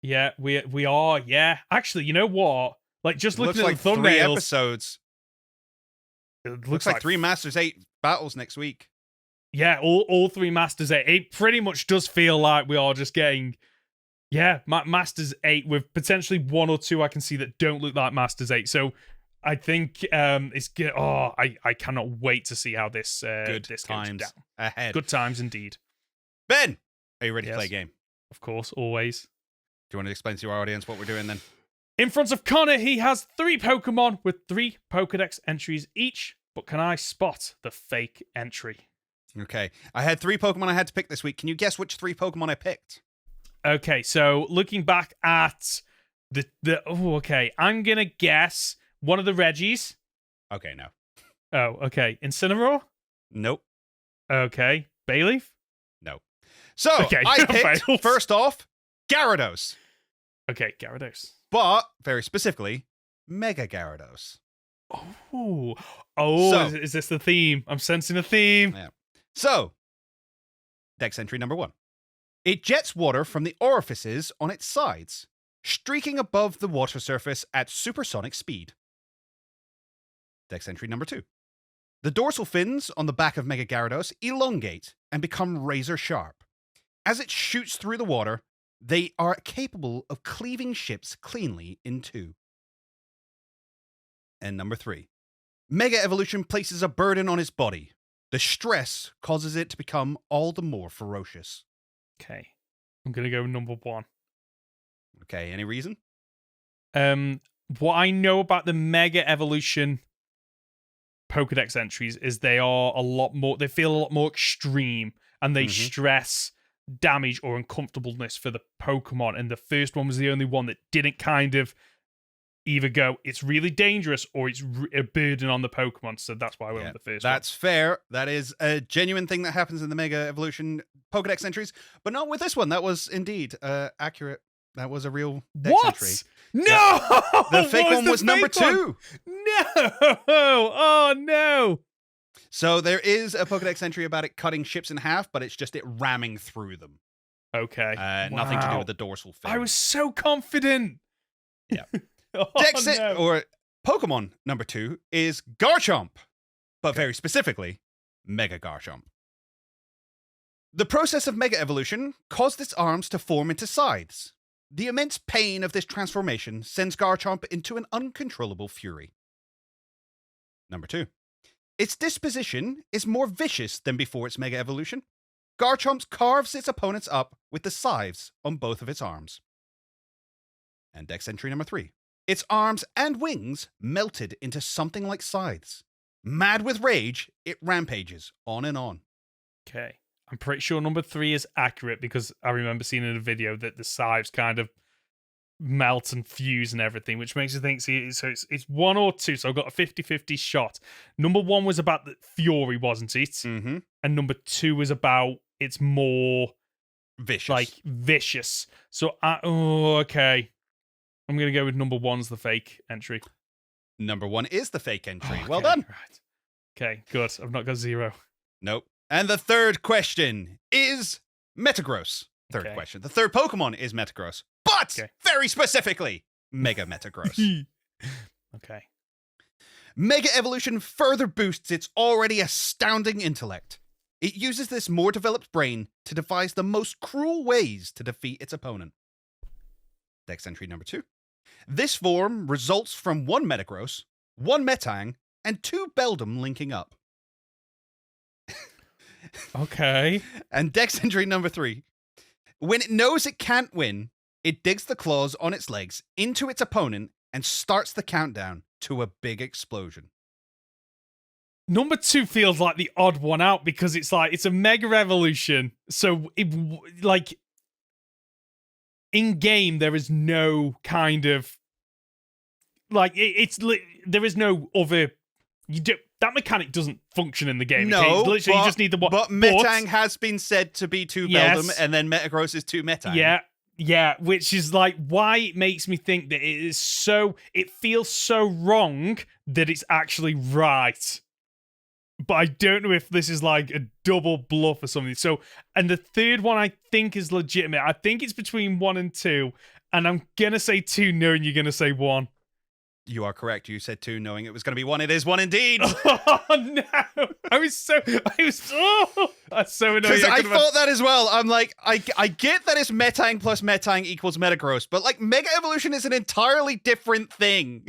Yeah, we are. Yeah, actually, you know what? Like, just looking at like the thumbnails, 3 episodes. It Looks like 3 Masters 8 battles next week. Yeah, all 3 Masters 8. It pretty much does feel like we are just getting, Masters 8 with potentially 1 or 2 I can see that don't look like Masters 8. So I think it's good. Oh, I cannot wait to see how this Good this times goes down. ahead. Good times indeed. Ben, are you ready to play a game? Of course, always. Do you want to explain to our audience what we're doing then? In front of Conor, he has 3 Pokemon with 3 Pokedex entries each. But can I spot the fake entry? Okay. I had 3 Pokemon I had to pick this week. Can you guess which 3 Pokemon I picked? Okay, so looking back at I'm gonna guess one of the Reggies. Okay, no. Oh, okay. Incineroar? Nope. Okay. Bayleaf? No. So, Okay, I picked, failed. first off, Gyarados. Okay, Gyarados. But, very specifically, Mega Gyarados. Oh, So- is this the theme? I'm sensing a theme. Yeah. So, Dex entry number 1. It jets water from the orifices on its sides, streaking above the water surface at supersonic speed. Dex entry number 2. The dorsal fins on the back of Mega Gyarados elongate and become razor sharp. As it shoots through the water, they are capable of cleaving ships cleanly in 2. And number 3. Mega Evolution places a burden on its body. The stress causes it to become all the more ferocious. Okay. I'm gonna go number 1. Okay, any reason? What I know about the Mega Evolution Pokedex entries is they feel a lot more extreme, and they stress damage or uncomfortableness for the Pokemon. And the first one was the only one that didn't kind of either go, it's really dangerous, or it's a burden on the Pokemon. So that's why I went with the first one. That's fair. That is a genuine thing that happens in the Mega Evolution Pokedex entries, but not with this one. That was indeed accurate. That was a real Dex entry. No! Yeah. The fake What one was number fake one? 2. No! Oh, no! So there is a Pokedex entry about it cutting ships in half, but it's just it ramming through them. Okay. Nothing to do Wow. with the dorsal fin. I was so confident. Yeah. Oh, Dex no. or Pokemon number 2 is Garchomp, but very specifically, Mega Garchomp. The process of Mega Evolution caused its arms to form into scythes. The immense pain of this transformation sends Garchomp into an uncontrollable fury. Number 2. Its disposition is more vicious than before its Mega Evolution. Garchomp carves its opponents up with the scythes on both of its arms. And Dex entry number 3. Its arms and wings melted into something like scythes. Mad with rage, it rampages on and on. Okay. I'm pretty sure number 3 is accurate because I remember seeing in a video that the scythes kind of melt and fuse and everything, which makes you think, so it's 1 or 2, so I've got a 50-50 shot. Number 1 was about the Fury, wasn't it? Mm-hmm. And number 2 was about it's more Vicious. like vicious. So, okay. I'm going to go with number 1's the fake entry. Number 1 is the fake entry. Okay, Well done. Right. Okay, good. I've not got 0. Nope. And the third question is Metagross. Third Okay. question. The third Pokemon is Metagross. But, Okay. very specifically, Mega Metagross. Okay. Mega Evolution further boosts its already astounding intellect. It uses this more developed brain to devise the most cruel ways to defeat its opponent. Dex entry number 2. This form results from 1 Metagross, 1 Metang, and 2 Beldum linking up. Okay. And Dex entry number 3. When it knows it can't win, it digs the claws on its legs into its opponent and starts the countdown to a big explosion. Number 2 feels like the odd one out because it's like, it's a Mega Evolution. So, like, in game, there is no kind of, like, there is no other, that mechanic doesn't function in the game. No, okay? Literally, you just need the one. But Metang has been said to be 2 Beldum, and then Metagross is 2 Metang. Yeah, which is like why it makes me think that it feels so wrong that it's actually right. But I don't know if this is like a double bluff or something. So, and the third one I think is legitimate. I think it's between 1 and 2, and I'm gonna say 2 knowing you're gonna say 1. You are correct. You said 2 knowing it was going to be 1. It is 1 indeed. Oh, no. That's so annoying. Because I thought that as well. I'm like, I get that it's Metang plus Metang equals Metagross, but like Mega Evolution is an entirely different thing.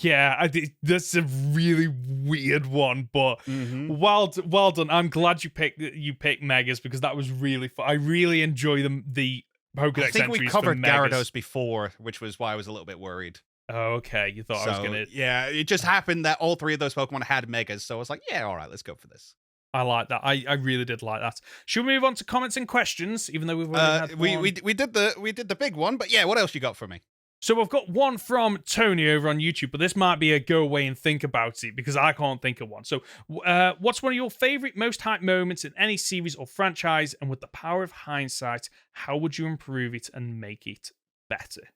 Yeah, that's a really weird one, but well done. I'm glad you picked Megas because that was really fun. I really enjoy the Pokedex entries. I think we covered for Megas. Gyarados before, which was why I was a little bit worried. Oh, okay. You thought I was going to... Yeah, it just happened that all 3 of those Pokemon had Megas, so I was like, yeah, all right, let's go for this. I like that. I really did like that. Should we move on to comments and questions, even though we've already had one? We did the big one, but yeah, what else you got for me? So we've got one from Tony over on YouTube, but this might be a go away and think about it because I can't think of one. So what's one of your favorite, most hyped moments in any series or franchise? And with the power of hindsight, how would you improve it and make it better?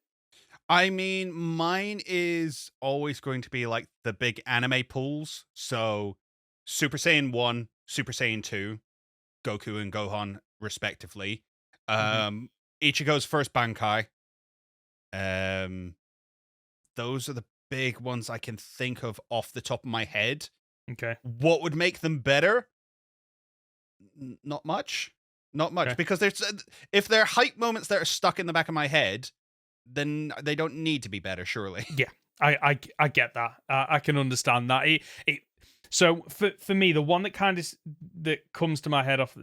I mean, mine is always going to be like the big anime pools. So Super Saiyan 1, Super Saiyan 2, Goku and Gohan, respectively. Ichigo's first Bankai. Those are the big ones I can think of off the top of my head. Okay. What would make them better? Not much. Not much. Okay. Because if they're hype moments that are stuck in the back of my head, then they don't need to be better, surely. Yeah, I get that. I can understand that. So for me, the one that that comes to my head off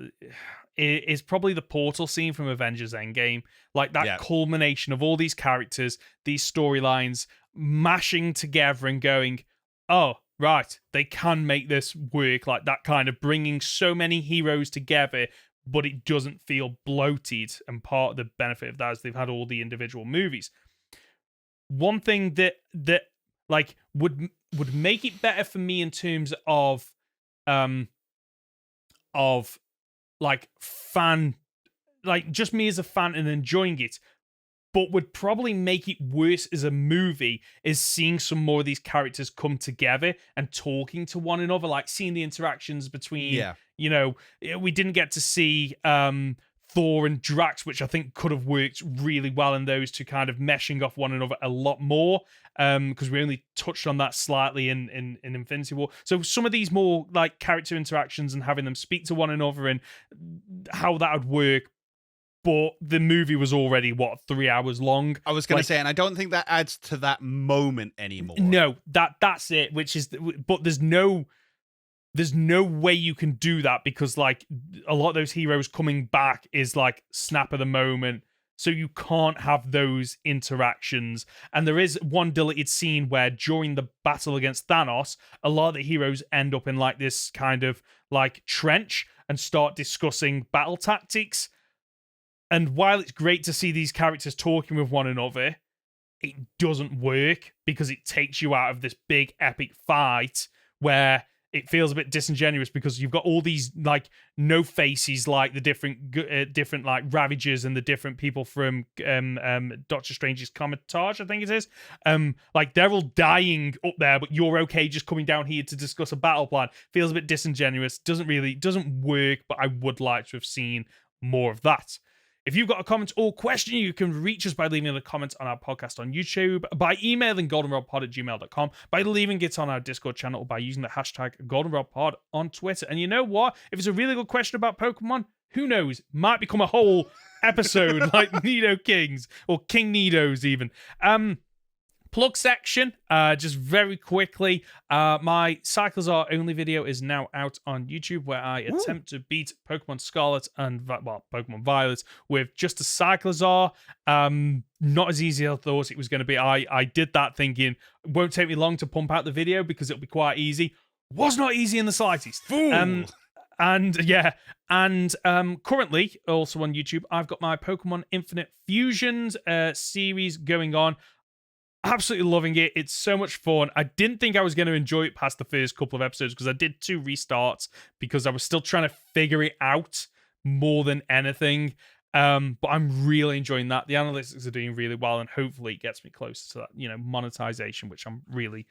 is probably the portal scene from Avengers Endgame. Like that culmination of all these characters, these storylines mashing together and going, oh, right, they can make this work. Like that kind of bringing so many heroes together, but it doesn't feel bloated. And part of the benefit of that is they've had all the individual movies. One thing that like would make it better for me in terms of like fan, like just me as a fan and enjoying it, but would probably make it worse as a movie is seeing some more of these characters come together and talking to one another, like seeing the interactions between, you know, we didn't get to see Thor and Drax, which I think could have worked really well in those two kind of meshing off one another a lot more, because we only touched on that slightly in Infinity War. So some of these more like character interactions and having them speak to one another and how that would work. But the movie was already, 3 hours long? I was going to say, and I don't think that adds to that moment anymore. No, that's it, which is... But there's no way you can do that because, like, a lot of those heroes coming back is, like, snap of the moment. So you can't have those interactions. And there is one deleted scene where during the battle against Thanos, a lot of the heroes end up in, like, this kind of, like, trench and start discussing battle tactics. And while it's great to see these characters talking with one another, it doesn't work because it takes you out of this big epic fight where it feels a bit disingenuous because you've got all these like no faces, like the different like Ravagers and the different people from Doctor Strange's Comitage, I think it is. Like they're all dying up there, but you're okay just coming down here to discuss a battle plan. Feels a bit disingenuous. Doesn't work, but I would like to have seen more of that. If you've got a comment or question, you can reach us by leaving a comment on our podcast on YouTube, by emailing goldenrodpod@gmail.com, by leaving it on our Discord channel, or by using the hashtag goldenrodpod on Twitter. And you know what? If it's a really good question about Pokemon, who knows? Might become a whole episode like Nido Kings, or King Nidos even. Plug section, just very quickly, my Cyclozar only video is now out on YouTube, where I attempt to beat Pokemon Scarlet and, Pokemon Violet with just a Cyclozar. Not as easy as I thought it was going to be. I did that thinking, it won't take me long to pump out the video because it'll be quite easy. Was not easy in the slightest. Currently, also on YouTube, I've got my Pokemon Infinite Fusions series going on. Absolutely loving it. It's so much fun. I didn't think I was going to enjoy it past the first couple of episodes because I did 2 restarts because I was still trying to figure it out more than anything. But I'm really enjoying that. The analytics are doing really well, and hopefully it gets me closer to that, monetization, which I'm really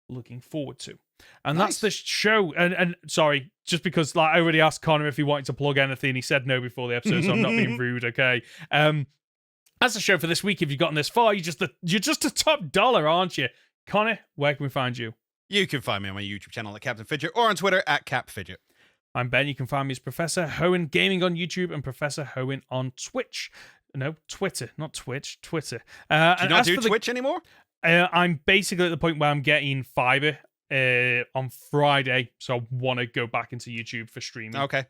looking forward to. And that's the show. And sorry, just because I already asked Conor if he wanted to plug anything, he said no before the episode, so I'm not being rude, okay? That's the show for this week. If you've gotten this far, you're just a top dollar, aren't you? Conor, where can we find you? You can find me on my YouTube channel at Captain Fidget, or on Twitter at CapFidget. I'm Ben. You can find me as Professor Hoenn Gaming on YouTube and Professor Hoenn on Twitch. No, Twitter, not Twitch, Twitter. Do you not do Twitch anymore? I'm basically at the point where I'm getting fiber on Friday, so I want to go back into YouTube for streaming. Okay.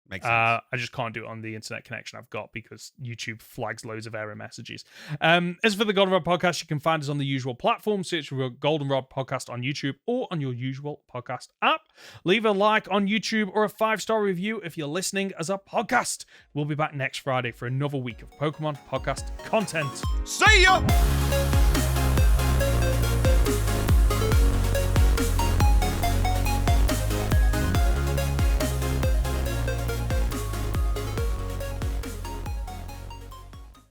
Makes sense. I just can't do it on the internet connection I've got because YouTube flags loads of error messages. As for the Goldenrod Podcast, you can find us on the usual platforms. Search for Goldenrod Podcast on YouTube or on your usual podcast app. Leave a like on YouTube or a 5-star review if you're listening as a podcast. We'll be back next Friday for another week of Pokemon podcast content. See ya!